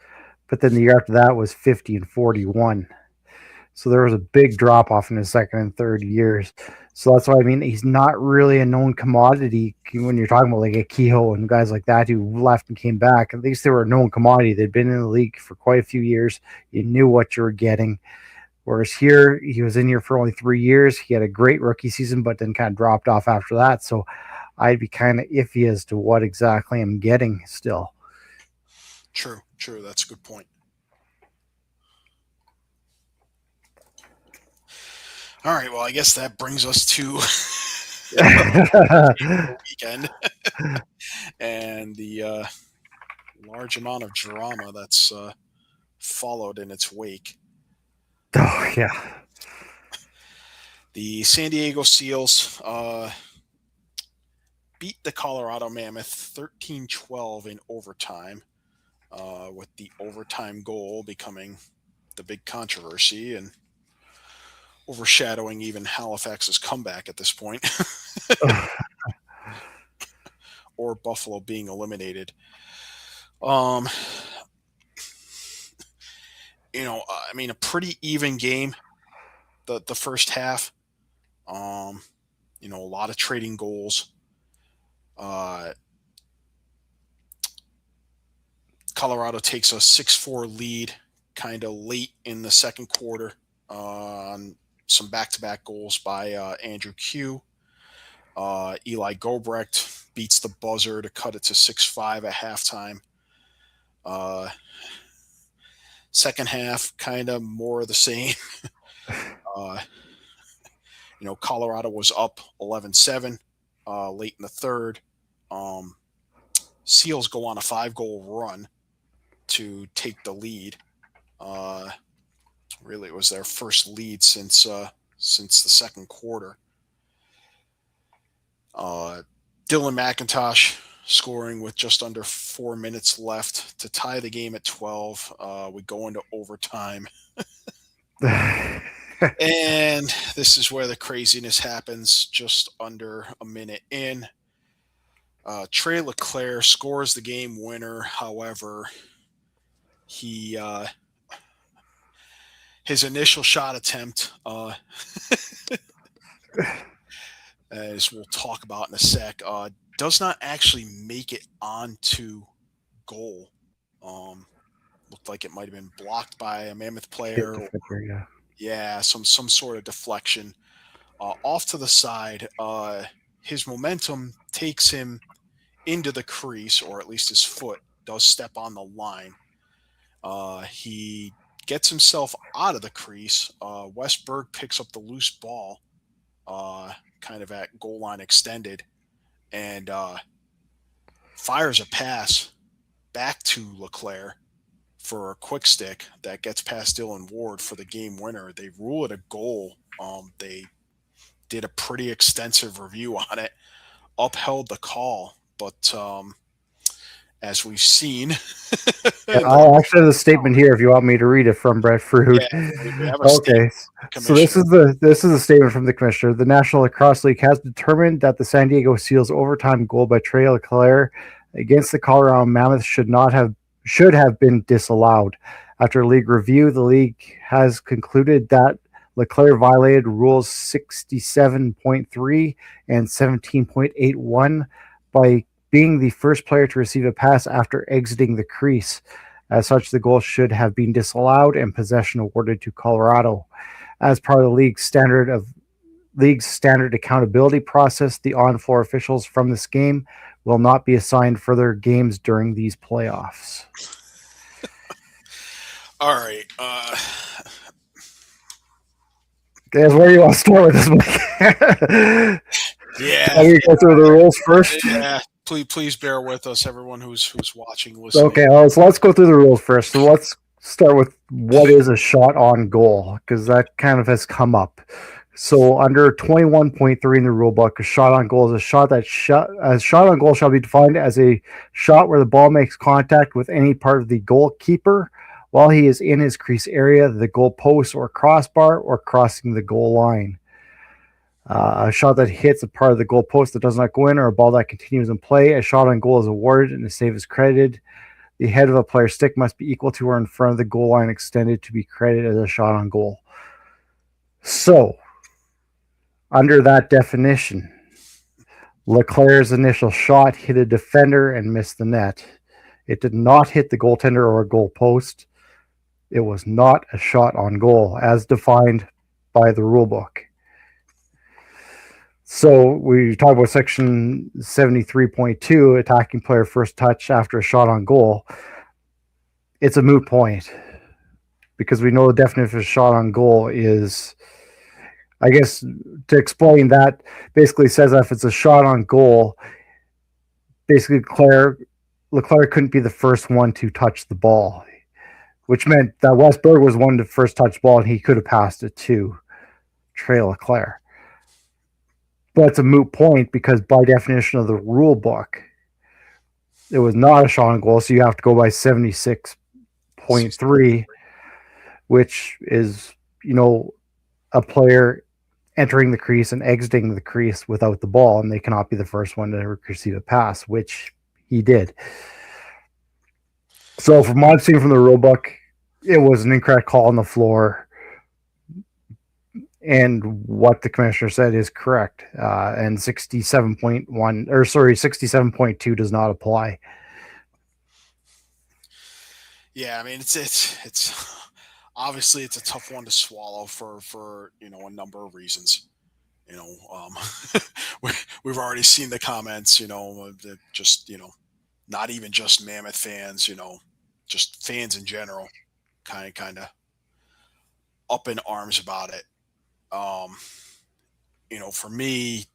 but then the year after that was 50 and 41. So there was a big drop off in his second and third years. So that's why I mean he's not really a known commodity when you're talking about like a Kehoe and guys like that who left and came back. At least they were a known commodity. They'd been in the league for quite a few years. You knew what you were getting. Whereas here, he was in here for only 3 years. He had a great rookie season, but then kind of dropped off after that. So I'd be kind of iffy as to what exactly I'm getting still. True. That's a good point. All right. Well, I guess that brings us to the weekend and the large amount of drama that's followed in its wake. Oh, yeah. The San Diego Seals beat the Colorado Mammoth 13-12 in overtime, with the overtime goal becoming the big controversy and overshadowing even Halifax's comeback at this point, or Buffalo being eliminated. I mean, a pretty even game. The first half. A lot of trading goals. Colorado takes a 6-4 lead kind of late in the second quarter on some back-to-back goals by Andrew Q. Eli Gobrecht beats the buzzer to cut it to 6-5 at halftime. Second half, kind of more of the same. Colorado was up 11-7 late in the third. Seals go on a 5-goal run to take the lead. Really, it was their first lead since since the second quarter. Dylan McIntosh scoring with just under 4 minutes left to tie the game at 12. We go into overtime. And this is where the craziness happens just under a minute in. Trey Leclerc scores the game winner. However, he his initial shot attempt, as we'll talk about in a sec, does not actually make it onto goal. Looked like it might have been blocked by a Mammoth player. Yeah, some sort of deflection. Off to the side, his momentum takes him into the crease, or at least his foot does step on the line. He gets himself out of the crease. Westberg picks up the loose ball, kind of at goal line extended, and fires a pass back to Leclerc for a quick stick that gets past Dylan Ward for the game winner. They rule it a goal. They did a pretty extensive review on it, upheld the call, but as we've seen, I actually have a statement here if you want me to read it from Brett Fruit. Yeah, we have a okay, so this is a statement from the commissioner. The National Lacrosse League has determined that the San Diego Seals' overtime goal by Trey Leclerc against the Colorado Mammoth should have been disallowed. After league review, the league has concluded that Leclerc violated rules 67.3 and 17.81 by being the first player to receive a pass after exiting the crease. As such, the goal should have been disallowed and possession awarded to Colorado. As part of the league's standard accountability process, the on-floor officials from this game will not be assigned further games during these playoffs. All right. Guys, where do you want to start with this one? Yeah. Can we go through the rules first? Yeah. Please bear with us, everyone who's watching, listening. Okay, so let's go through the rules first. So let's start with what is a shot on goal, because that kind of has come up. So under 21.3 in the rule book, a shot on goal is a shot on goal shall be defined as a shot where the ball makes contact with any part of the goalkeeper while he is in his crease area, the goal post or crossbar, or crossing the goal line. A shot that hits a part of the goal post that does not go in, or a ball that continues in play. A shot on goal is awarded and a save is credited. The head of a player's stick must be equal to or in front of the goal line extended to be credited as a shot on goal. So, under that definition, Leclerc's initial shot hit a defender and missed the net. It did not hit the goaltender or a goal post. It was not a shot on goal as defined by the rule book. So we talk about section 73.2, attacking player first touch after a shot on goal. It's a moot point because we know the definition of a shot on goal is, I guess, to explain that, basically says that if it's a shot on goal, basically Leclerc couldn't be the first one to touch the ball, which meant that Westberg was one to first touch the ball and he could have passed it to Trey Leclerc. But it's a moot point because by definition of the rule book, it was not a shot on goal, so you have to go by 76.3, which is, a player entering the crease and exiting the crease without the ball, and they cannot be the first one to receive a pass, which he did. So from what I've seen from the rule book, it was an incorrect call on the floor. And what the commissioner said is correct. And 67.2 does not apply. Yeah, I mean it's obviously it's a tough one to swallow for a number of reasons. We've already seen the comments. That just not even just Mammoth fans. Just fans in general, kind of up in arms about it. For me,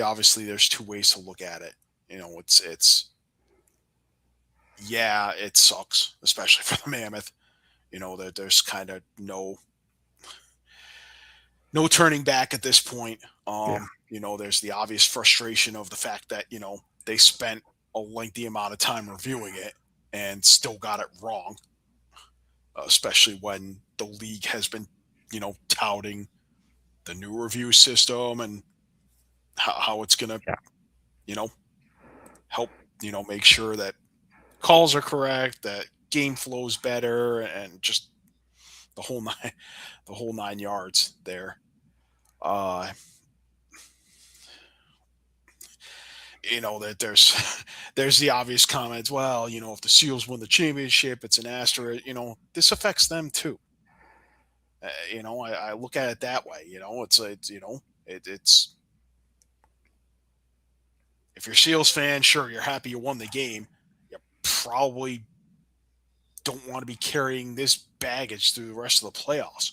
obviously there's two ways to look at it. It sucks, especially for the Mammoth. That there's kind of no turning back at this point. Yeah. There's the obvious frustration of the fact that, they spent a lengthy amount of time reviewing it and still got it wrong, especially when the league has been, touting the new review system and how it's going to, Yeah. you know, help, make sure that calls are correct, that game flows better, and just the whole nine, the whole 9 yards there. Uh, that there's the obvious comments. Well, if the Seals win the championship, it's an asterisk. This affects them too. I look at it that way. It's if you're Seals fan, sure, you're happy you won the game. You probably don't want to be carrying this baggage through the rest of the playoffs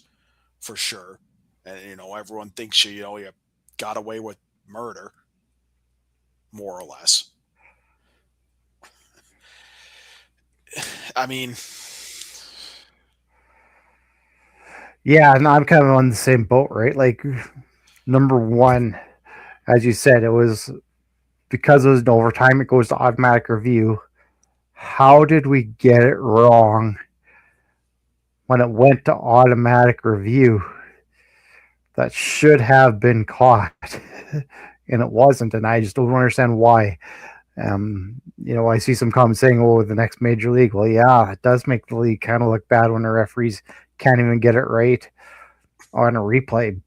for sure. And everyone thinks you got away with murder, more or less. I mean, Yeah, and I'm kind of on the same boat, right? Like, number one, as you said, it was because it was an overtime, it goes to automatic review. How did we get it wrong when it went to automatic review? That should have been caught, and it wasn't, and I just don't understand why. I see some comments saying, "Oh, the next major league." Well, yeah, it does make the league kind of look bad when the referees can't even get it right on a replay.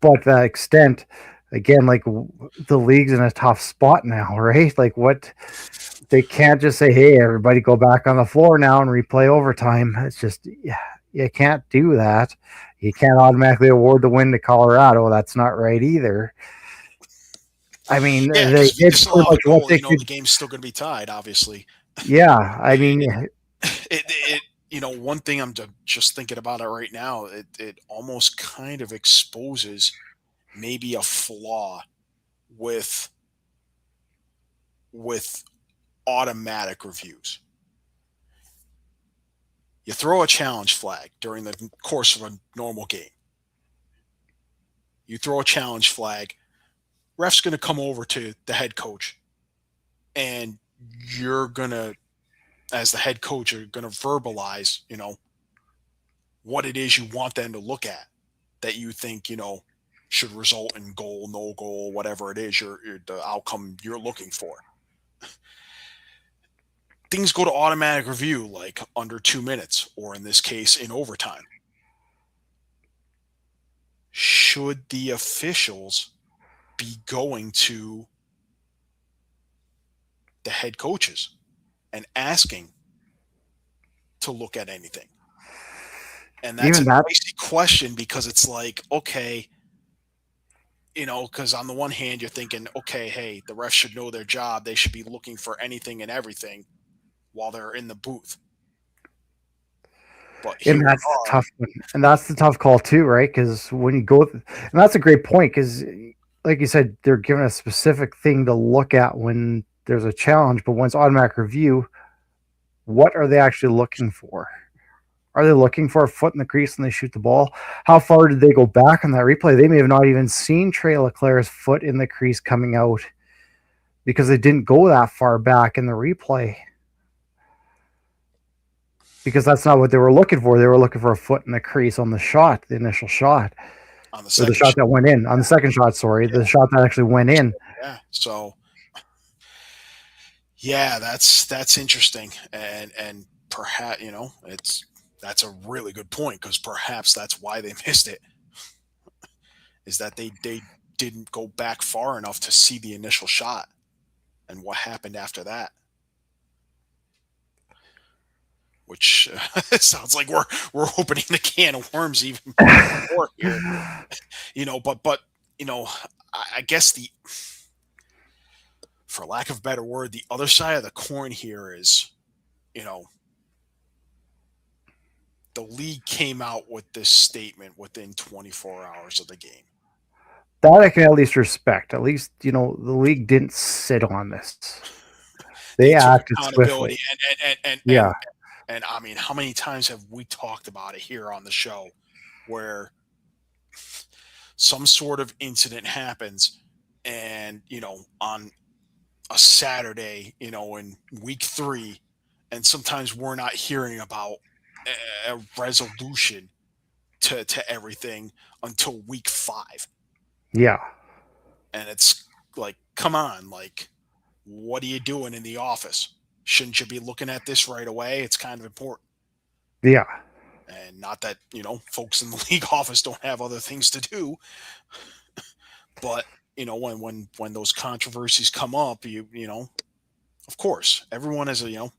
But to that extent, again, like the league's in a tough spot now, right? Like what they can't just say, "Hey, everybody, go back on the floor now and replay overtime." It's just you can't do that. You can't automatically award the win to Colorado. That's not right either. I mean, yeah, they because if you did pretty disallow the much what goal, they the could. game's still going to be tied. Obviously, Yeah, I mean, one thing I'm just thinking about it right now. It almost kind of exposes maybe a flaw with with automatic reviews. You throw a challenge flag during the course of a normal game. You throw a challenge flag, ref's going to come over to the head coach, and you're going to, as the head coach, are going to verbalize, what it is you want them to look at that you think, should result in goal, no goal, whatever it is, the outcome you're looking for. Things go to automatic review like under 2 minutes, or in this case, in overtime. Should the officials be going to the head coaches and asking to look at anything? And that's even a that. dicey question, because it's like, okay, because on the one hand, you're thinking, okay, hey, the refs should know their job. They should be looking for anything and everything while they're in the booth. But here And we that's the are. tough one. And that's the tough call too, right? Because when you go, and that's a great point. Because, like you said, they're given a specific thing to look at when there's a challenge. But when it's automatic review, what are they actually looking for? Are they looking for a foot in the crease when they shoot the ball? How far did they go back on that replay? They may have not even seen Trey Leclerc's foot in the crease coming out because they didn't go that far back in the replay. Because that's not what they were looking for. They were looking for a foot in the crease on the shot, the initial shot, On the or the second shot shot. that went in. On the second shot, sorry, Yeah. the shot that actually went in. Yeah. So, yeah, that's interesting. And perhaps, that's a really good point, because perhaps that's why they missed it, is that they didn't go back far enough to see the initial shot and what happened after that. Which sounds like we're opening the can of worms even more here, But I guess for lack of a better word, the other side of the coin here is, you know, the league came out with this statement within 24 hours of the game. That I can at least respect. At least, the league didn't sit on this. They They took acted accountability, swiftly. Yeah. and I mean, how many times have we talked about it here on the show, where some sort of incident happens, and on a Saturday, in week 3, and sometimes we're not hearing about a resolution to everything until week 5. Yeah. And it's like, come on, like, what are you doing in the office? Shouldn't you be looking at this right away? It's kind of important. Yeah. And not that, folks in the league office don't have other things to do, but when those controversies come up, of course, everyone is the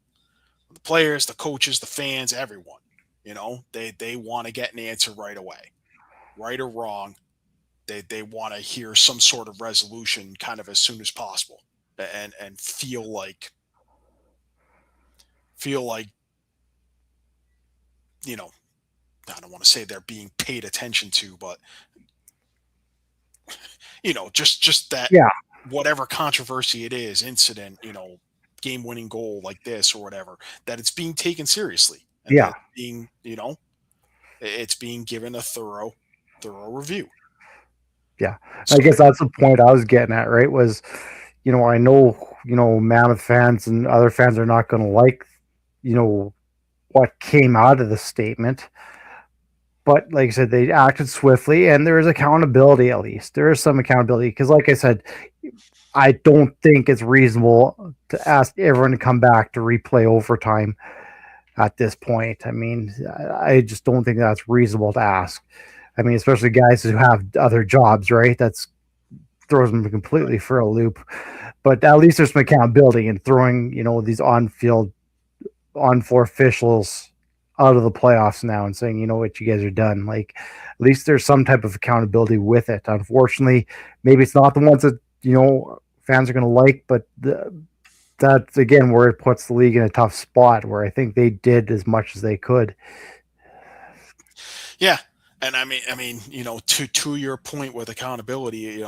players, the coaches, the fans, everyone, they want to get an answer right away, right or wrong. They want to hear some sort of resolution kind of as soon as possible, and feel like I don't want to say they're being paid attention to, but just that, Yeah. whatever controversy it is, incident, game winning goal like this or whatever, that it's being taken seriously, and that Yeah. it's being given a thorough review. Yeah. So, I guess that's the point I was getting at, right? Was, I know, Mammoth fans and other fans are not going to like, what came out of the statement. But like I said, they acted swiftly, and there is accountability. At least there is some accountability, because, like I said, I don't think it's reasonable to ask everyone to come back to replay overtime at this point. I mean, I just don't think that's reasonable to ask. I mean, especially guys who have other jobs, right? That's throws them completely for a loop. But at least there's some accountability in throwing, these on floor officials out of the playoffs now and saying, what, you guys are done. Like, at least there's some type of accountability with it. Unfortunately, maybe it's not the ones that, fans are going to like, but that's again where it puts the league in a tough spot, where I think they did as much as they could. yeah. And I mean, to your point with accountability,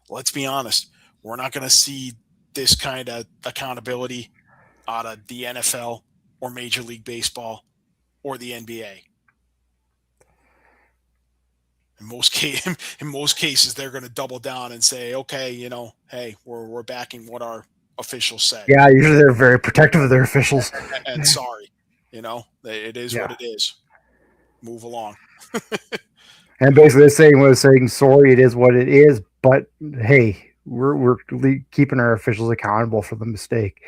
let's be honest, we're not going to see this kind of accountability out of the NFL or Major League Baseball or the NBA. In most cases, they're going to double down and say, okay, hey, we're backing what our officials say. Yeah, usually they're very protective of their officials. And sorry, it is what it is. Move along. And basically, saying sorry. It is what it is. But hey, we're keeping our officials accountable for the mistake.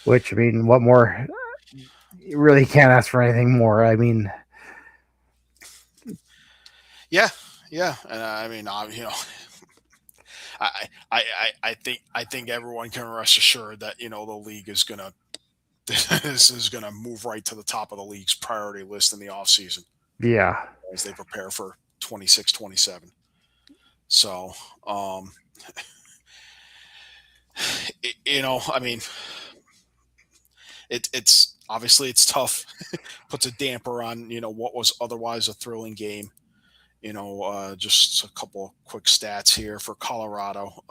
Which, I mean, what more? You really can't ask for anything more. I mean, yeah, and I mean, I think everyone can rest assured that the league is gonna this is gonna move right to the top of the league's priority list in the off season. Yeah, as they prepare for 26-27. So, I mean, it's obviously it's tough. Puts a damper on what was otherwise a thrilling game. Just a couple of quick stats here for Colorado.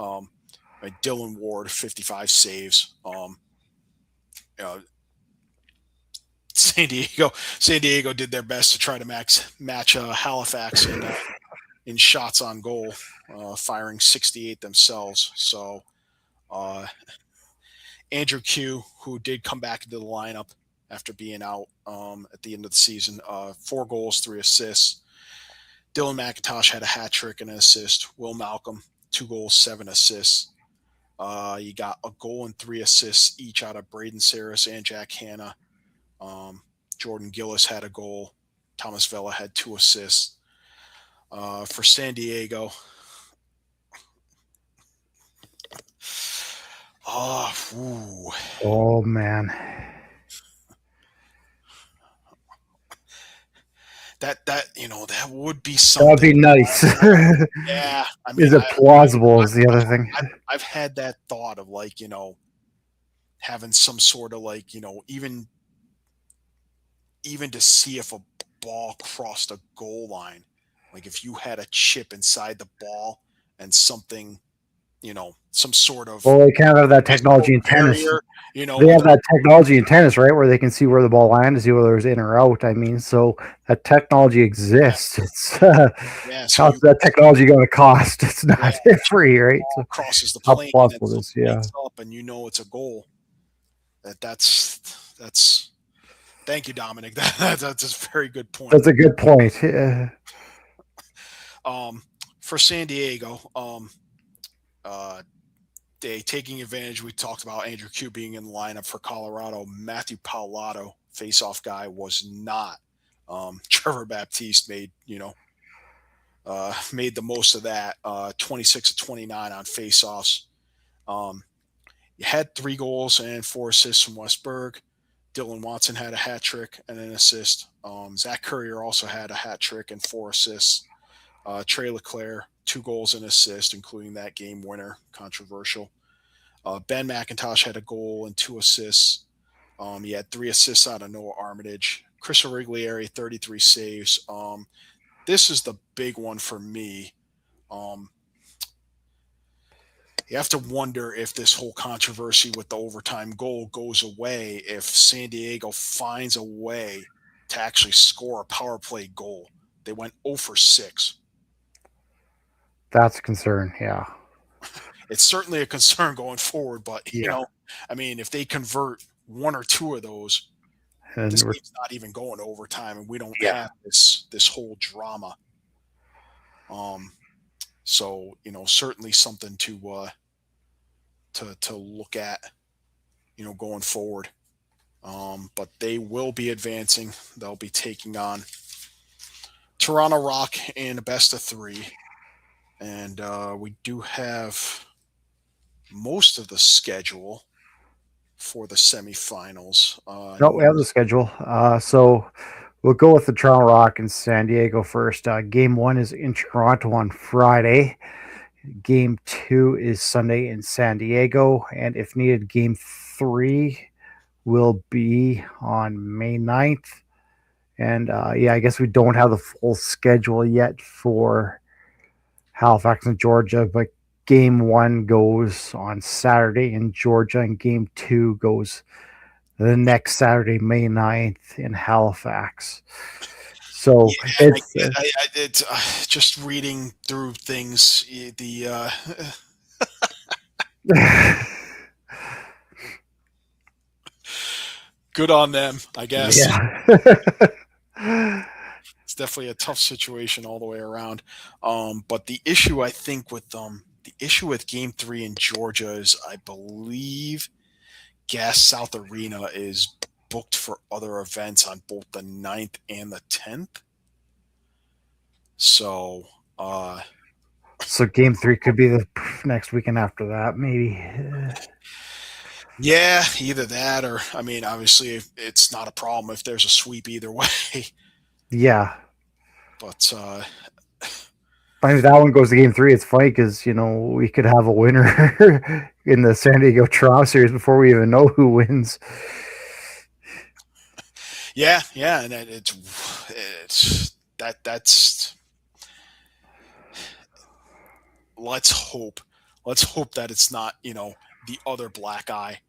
Dylan Ward, 55 saves. San Diego did their best to try to match Halifax in shots on goal, firing 68 themselves. So Andrew Q, who did come back into the lineup after being out at the end of the season, 4 goals, 3 assists. Dylan McIntosh had a hat trick and an assist. Will Malcolm, 2 goals, 7 assists. You got a goal and 3 assists each out of Braden Saris and Jack Hanna. Jordan Gillis had a goal. Thomas Vela had 2 assists. For San Diego, oh man, that would be something. That'd be nice. Yeah, I mean, is it plausible? Is the other thing. I've had that thought of having some sort of even to see if a ball crossed a goal line, like if you had a chip inside the ball and something, some sort of Well, they kind of have that technology in tennis. You know, They have that technology in tennis, right, where they can see where the ball landed, see whether it's in or out. I mean, so that technology exists. It's yeah. So how's you that technology going to cost? It's yeah, not free, right? So crosses the how plane and plausible is, something yeah. lights up, and you know it's a goal. That's. Thank you, Dominic. That's a very good point. That's a good point. For San Diego, uh, they taking advantage. We talked about Andrew Q being in the lineup for Colorado. Matthew Paolato, face-off guy, was not. Trevor Baptiste made the most of that. 26 of 29 on face-offs. You had 3 goals and 4 assists from Westberg. Dylan Watson had a hat trick and an assist. Zach Courier also had a hat trick and 4 assists. Trey Leclerc, 2 goals and assist, including that game winner, controversial. Ben McIntosh had a goal and 2 assists. He had 3 assists out of Noah Armitage. Chris Origlieri, 33 saves. This is the big one for me. You have to wonder if this whole controversy with the overtime goal goes away if San Diego finds a way to actually score a power play goal. They went 0 for 6. That's a concern, yeah. It's certainly a concern going forward, but Yeah. I mean, if they convert 1 or 2 of those, And this game's not even going to overtime, and we don't Yeah. have this whole drama. So certainly something to look at, going forward. But they will be advancing. They'll be taking on Toronto Rock in a best of 3, and we do have most of the schedule for the semifinals. No, we have the schedule. So we'll go with the Toronto Rock and San Diego first. Game 1 is in Toronto on Friday. Game 2 is Sunday in San Diego. And if needed, Game 3 will be on May 9th. And I guess we don't have the full schedule yet for Halifax and Georgia, but Game 1 goes on Saturday in Georgia, and Game 2 goes the next Saturday, May 9th in Halifax. So it's just reading through things. Good on them, I guess. Yeah. It's definitely a tough situation all the way around. But the issue I think with Game 3 in Georgia is I believe Gas South Arena is booked for other events on both the 9th and the 10th. So so Game 3 could be the next weekend after that, maybe. Yeah, either that or, I mean, obviously it's not a problem if there's a sweep either way. Yeah. But if that one goes to Game 3, it's funny because, we could have a winner in the San Diego Toronto series before we even know who wins. Yeah, and it's that's let's hope that it's not, the other black eye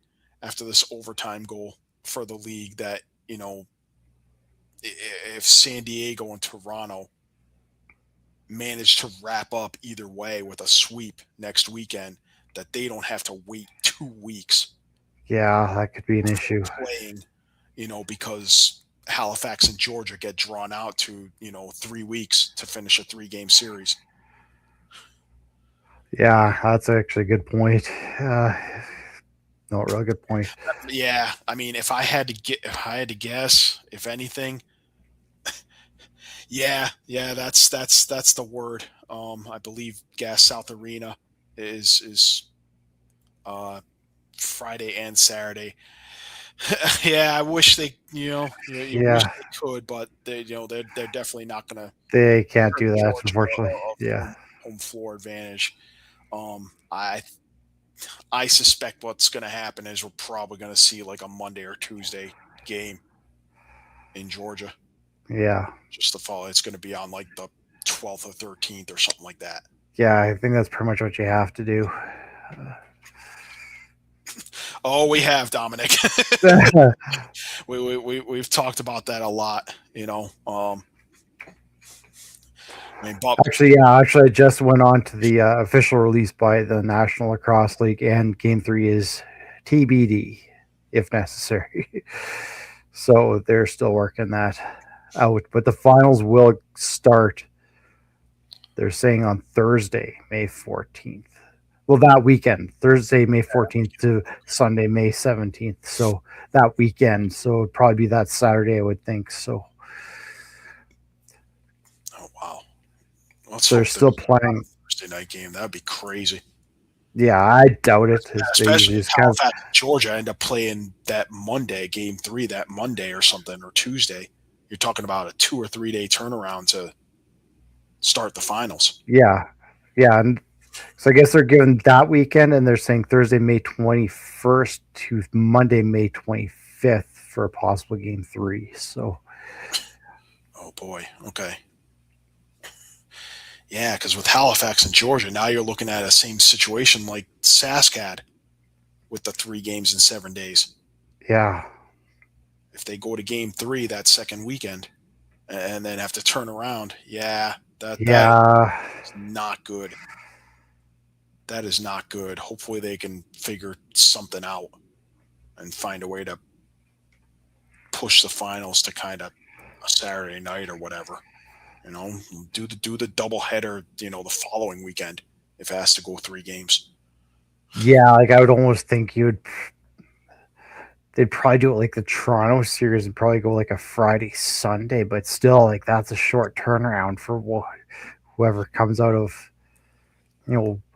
after this overtime goal for the league that, if San Diego and Toronto manage to wrap up either way with a sweep next weekend, that they don't have to wait 2 weeks. Yeah, that could be an issue. Playing, because Halifax and Georgia get drawn out to, 3 weeks to finish a 3-game series. Yeah, that's actually a good point. No, real good point. Yeah, I mean, if I had to guess, if anything, yeah, that's the word. I believe Gas South Arena is Friday and Saturday. Yeah, I wish they, you wish they could, but they're definitely not gonna. They can't do that, unfortunately. Yeah, home floor advantage. I suspect what's going to happen is we're probably going to see like a Monday or Tuesday game in Georgia. Yeah. Just the fall. It's going to be on like the 12th or 13th or something like that. Yeah, I think that's pretty much what you have to do. Oh, we have, Dominic. We've talked about that a lot. I mean, but Actually, I just went on to the official release by the National Lacrosse League, and Game 3 is TBD if necessary. So they're still working that out. But the finals will start, they're saying, on Thursday, May 14th. Well, that weekend, Thursday, May 14th to Sunday, May 17th. So that weekend. So it'd probably be that Saturday, I would think. So oh wow, let's they're hope still there's not playing. a Thursday night game. That'd be crazy. Yeah, I doubt it. They Especially usually if just kind of, Halifax, Georgia, end up playing that Monday, Game 3, that Monday or something, or Tuesday. You're talking about a 2 or 3 day turnaround to start the finals. yeah. Yeah. And so I guess they're giving that weekend, and they're saying Thursday, May 21st to Monday, May 25th for a possible Game 3. So, Oh boy. Okay. Yeah, because with Halifax and Georgia, now you're looking at a same situation like Sask had with the 3 games in 7 days. yeah. If they go to Game 3 that second weekend and then have to turn around, yeah, that Yeah. is not good. That is not good. Hopefully they can figure something out and find a way to push the finals to kind of a Saturday night or whatever. Do the double header, the following weekend if it has to go 3 games. Yeah. Like, I would almost think they'd probably do it like the Toronto series and probably go like a Friday, Sunday, but still, like, that's a short turnaround for whoever comes out of,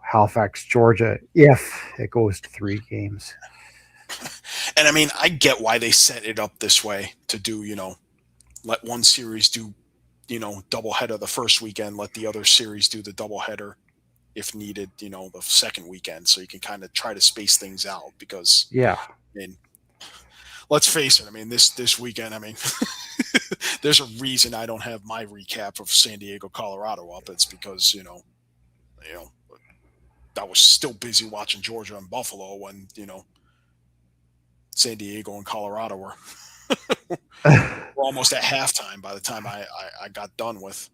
Halifax, Georgia, if it goes to 3 games. And I mean, I get why they set it up this way to do, let one series do, double header the first weekend, let the other series do the double header if needed, the second weekend. So you can kind of try to space things out because, Yeah. I mean, let's face it. I mean, this weekend, I mean, there's a reason I don't have my recap of San Diego, Colorado up. It's because, I was still busy watching Georgia and Buffalo when, San Diego and Colorado were almost at halftime by the time I got done with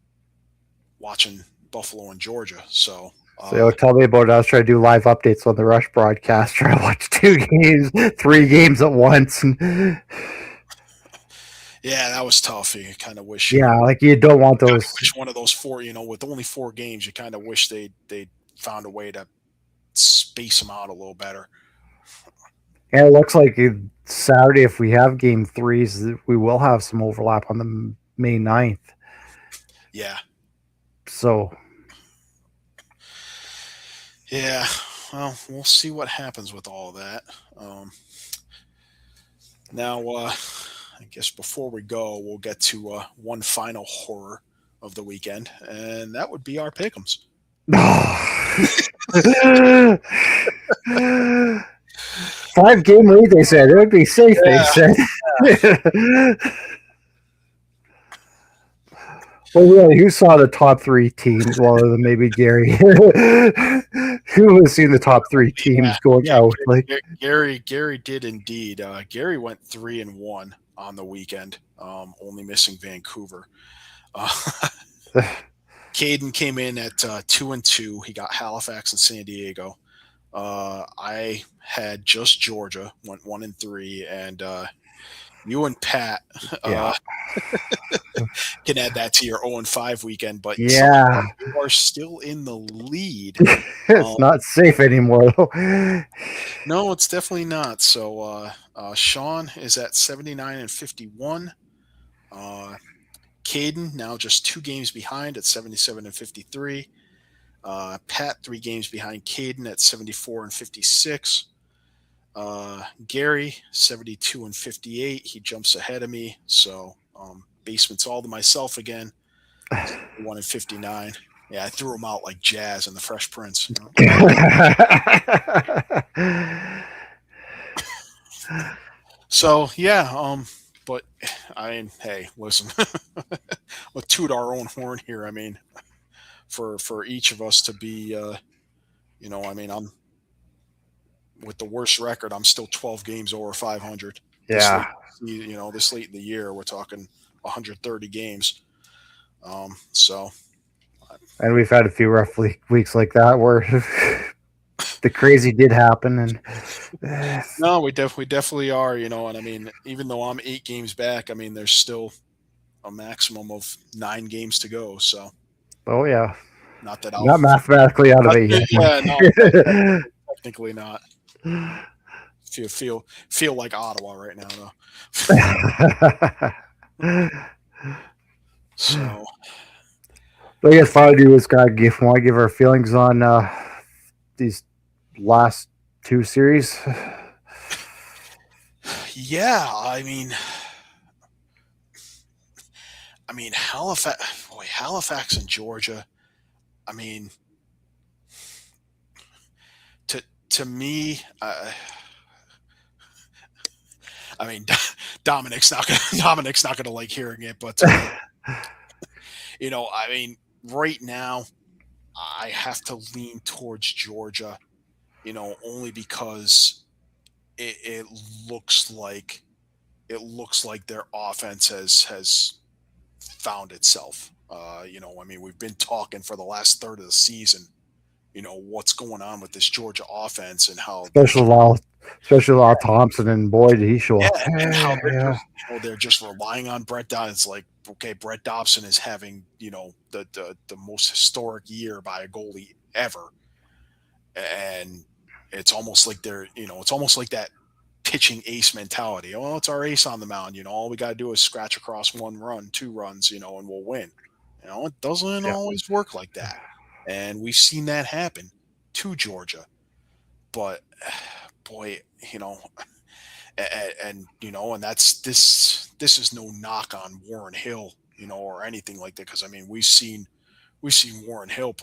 watching Buffalo and Georgia. So, So tell me about it. I was trying to do live updates on the Rush broadcast, trying to watch 2 games, 3 games at once. And yeah, that was tough. You kind of wish, yeah, like, you don't want those. wish one of those 4, with only 4 games, you kind of wish they found a way to space them out a little better. And it looks like Saturday, if we have Game 3s, we will have some overlap on the May 9th. Yeah. So, yeah, well, we'll see what happens with all that. Now, I guess before we go, we'll get to one final horror of the weekend, and that would be our pick'ems. 5-game lead, they said. It would be safe, they said. Well, really, who saw the top 3 teams? Well, other than maybe Gary. Who has seen the top 3 teams going out? Like, Gary did indeed. Gary went 3-1 on the weekend, only missing Vancouver. Caden came in at 2-2. He got Halifax and San Diego. I had just Georgia, went 1-3, and you and Pat can add that to your 0-5 weekend. But yeah, you are still in the lead. It's not safe anymore, though. No, it's definitely not. So Shawn is at 79-51. Caden now just 2 games behind at 77-53. Pat 3 games behind Caden at 74-56. Gary 72-58. He jumps ahead of me. So basement's all to myself again. 1-59. Yeah, I threw him out like Jazz in the Fresh Prince. So yeah, but I mean, hey, listen, we'll toot our own horn here. I mean, for each of us to be, I mean, with the worst record, I'm still 12 games over 500. Yeah. This late in the year, we're talking 130 games. So And we've had a few rough weeks like that where the crazy did happen. And no, we definitely are, and I mean, even though I'm 8 games back, I mean, there's still a maximum of 9 games to go. So oh yeah, not that not mathematically out of it yet. yeah, no, technically not. Feel like Ottawa right now, though. So, I guess finally was want to give our feelings on these last 2 series. yeah, I mean, Halifax and Georgia. I mean, to me, I mean, Dominic's not gonna like hearing it, but I mean, right now, I have to lean towards Georgia. Only because it looks like their offense has found itself. I mean, we've been talking for the last third of the season. What's going on with this Georgia offense and how Especially Law Thompson, and boy did he show up. and how they're just relying on Brett Dobson. It's like, okay, Brett Dobson is having the most historic year by a goalie ever, and it's almost like it's almost like that pitching ace mentality. Oh, it's our ace on the mound. All we got to do is scratch across 1 run, 2 runs, and we'll win. It doesn't always work like that. And we've seen that happen to Georgia. But boy, and this is no knock on Warren Hill, or anything like that. Cause I mean, we've seen Warren Hill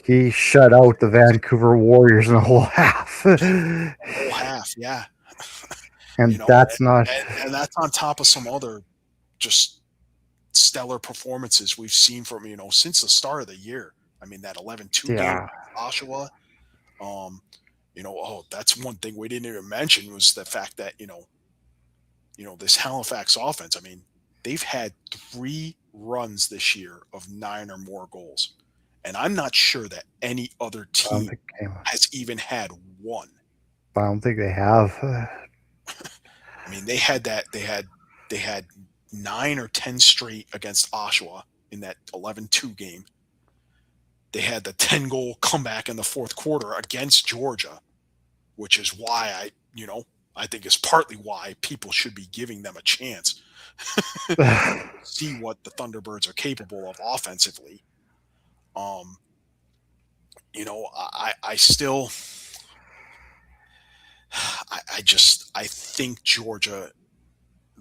he shut out the Vancouver Warriors in a whole half. A whole half, yeah. And that's not, and that's on top of some other just stellar performances we've seen from since the start of the year. I mean, that 11-2 game with Oshawa. That's one thing we didn't even mention was the fact that this Halifax offense. I mean, they've had 3 runs this year of 9 or more goals, and I'm not sure that any other team has even had 1. I don't think they have. I mean, they had 9 or 10 straight against Oshawa in that 11-2 game. They had the 10-goal comeback in the fourth quarter against Georgia, which is why I think is partly why people should be giving them a chance to see what the Thunderbirds are capable of offensively. I still, I think Georgia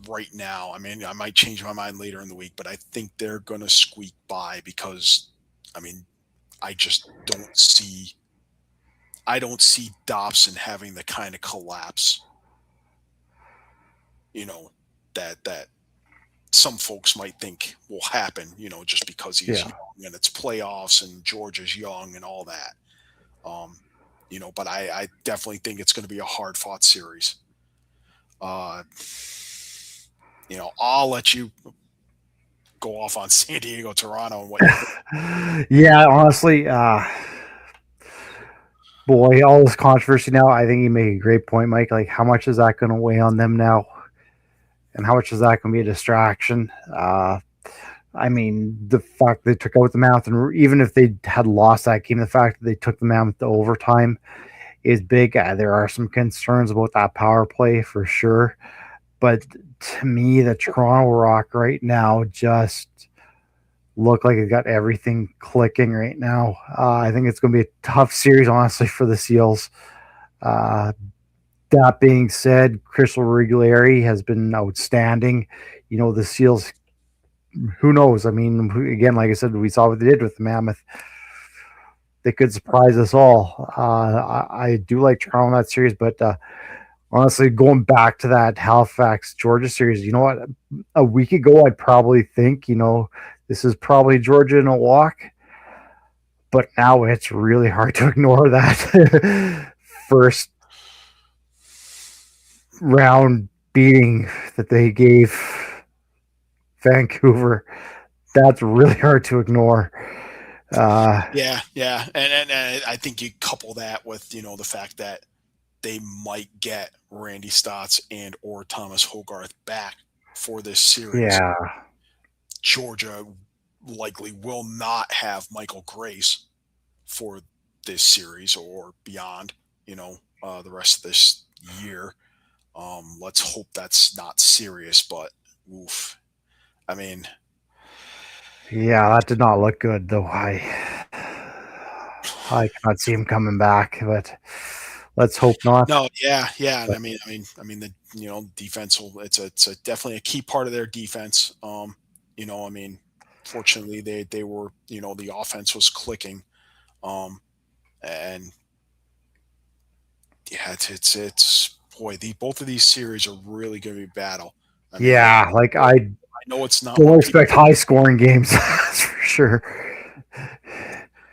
right now, I mean, I might change my mind later in the week, but I think they're going to squeak by because, I mean, I just don't see Dobson having the kind of collapse, that some folks might think will happen, just because he's young and it's playoffs and Georgia's young and all that. But I definitely think it's going to be a hard fought series. I'll let you go off on San Diego, Toronto, and what you think. Yeah, honestly, boy, all this controversy now, I think you make a great point, Mike. Like, how much is that going to weigh on them now? And how much is that going to be a distraction? I mean, the fact they took out the Mammoth, and even if they had lost that game, the fact that they took the Mammoth to overtime is big. There are some concerns about that power play for sure. But to me, the Toronto Rock right now just look like it got everything clicking right now. I think it's going to be a tough series, honestly, for the Seals. That being said, Crystal Regularity has been outstanding. The Seals, who knows? I mean, again, like I said, we saw what they did with the Mammoth. They could surprise us all. I do like Toronto in that series, but honestly, going back to that Halifax Georgia series, you know what? A week ago, I'd probably think, this is probably Georgia in a walk. But now it's really hard to ignore that first round beating that they gave Vancouver, that's really hard to ignore. Yeah, and I think you couple that with the fact that they might get Randy Stotts and or Thomas Hogarth back for this series. Yeah. Georgia likely will not have Michael Grace for this series or beyond. The rest of this year. Let's hope that's not serious, but oof. I mean, Yeah, that did not look good though. I cannot see him coming back, but let's hope not. no, yeah. And I mean, the defense will. It's a definitely a key part of their defense. I mean, fortunately they were the offense was clicking, and yeah, it's boy, both of these series are really going to be battle. I mean, Yeah, like I know it's not don't what expect high scoring games, that's for sure.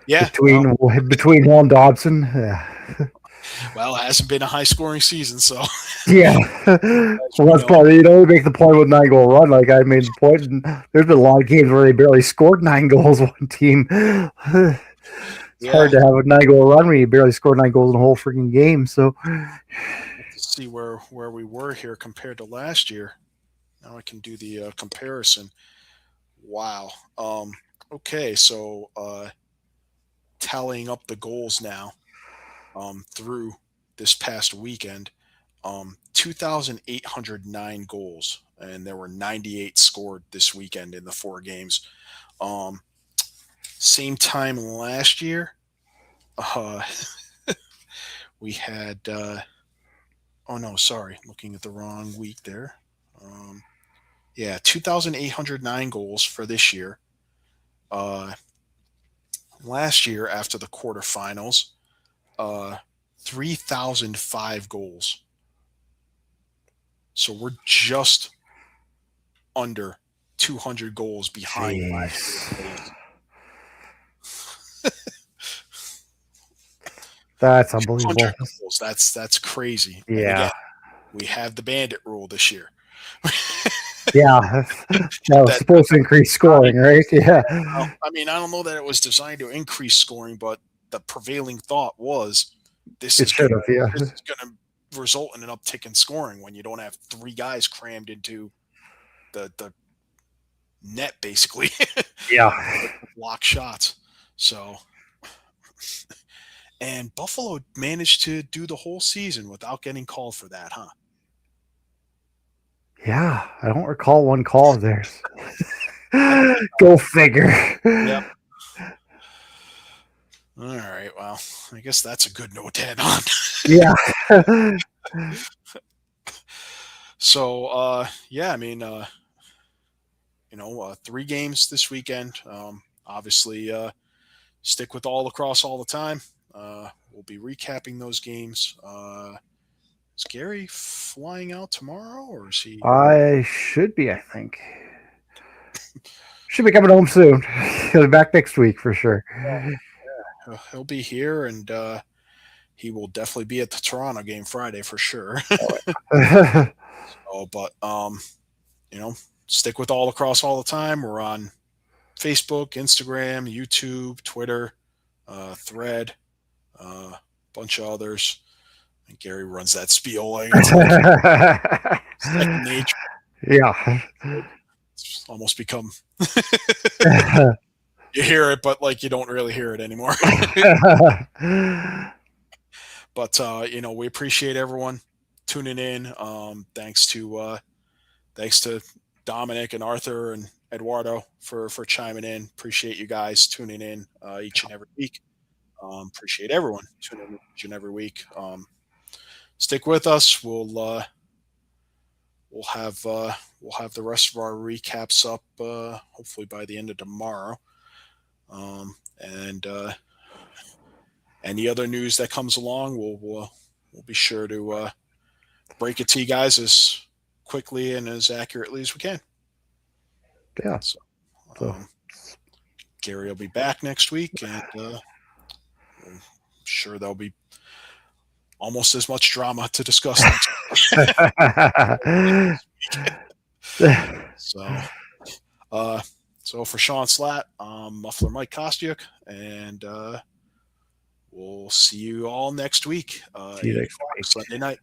Yeah, Between Juan Dobson, well, it hasn't been a high scoring season, so yeah. Well, that's probably they make the point with 9-goal run. Like I made the point, and there's been a lot of games where they barely scored 9 goals. One team. It's hard to have a 9-goal run when you barely scored 9 goals in a whole freaking game. So, let's see where we were here compared to last year. Now I can do the comparison. Wow. Okay, so tallying up the goals now through this past weekend, 2,809 goals, and there were 98 scored this weekend in the 4 games. Same time last year, we had. Oh no, sorry, looking at the wrong week there. 2,809 goals for this year. Last year, after the quarterfinals, 3,005 goals. So we're just under 200 goals behind last year. That's unbelievable. Goals. That's crazy. Yeah. And again, we have the bandit rule this year. Yeah, that was supposed to increase scoring, right? Yeah. I mean, I don't know that it was designed to increase scoring, but the prevailing thought was this is going to result in an uptick in scoring when you don't have 3 guys crammed into the net, basically. Yeah. Block shots. So, and Buffalo managed to do the whole season without getting called for that, huh? Yeah, I don't recall one call of theirs. Go figure. Yep. All right. Well, I guess that's a good note to end on. Yeah. So, yeah, I mean, 3 games this weekend. Obviously, stick with all lacrosse all the time. We'll be recapping those games. Is Gary flying out tomorrow, or is he? I should be, I think. Should be coming home soon. He'll be back next week for sure. Yeah, he'll be here, and he will definitely be at the Toronto game Friday for sure. But stick with all lacrosse all the time. We're on Facebook, Instagram, YouTube, Twitter, Thread, bunch of others. And Gary runs that spiel like it's second nature. Yeah. It's almost become you hear it, but like you don't really hear it anymore. But we appreciate everyone tuning in. Thanks to Dominic and Arthur and Eduardo for chiming in. Appreciate you guys tuning in each and every week. Appreciate everyone tuning in each and every week. Stick with us. We'll have the rest of our recaps up hopefully by the end of tomorrow. And any other news that comes along, we'll be sure to break it to you guys as quickly and as accurately as we can. Yeah. So Gary will be back next week, and I'm sure there'll be almost as much drama to discuss next so so for Shawn Slaght, Muffler Mike Kostiuk, and we'll see you all next week. See you next week. Sunday night.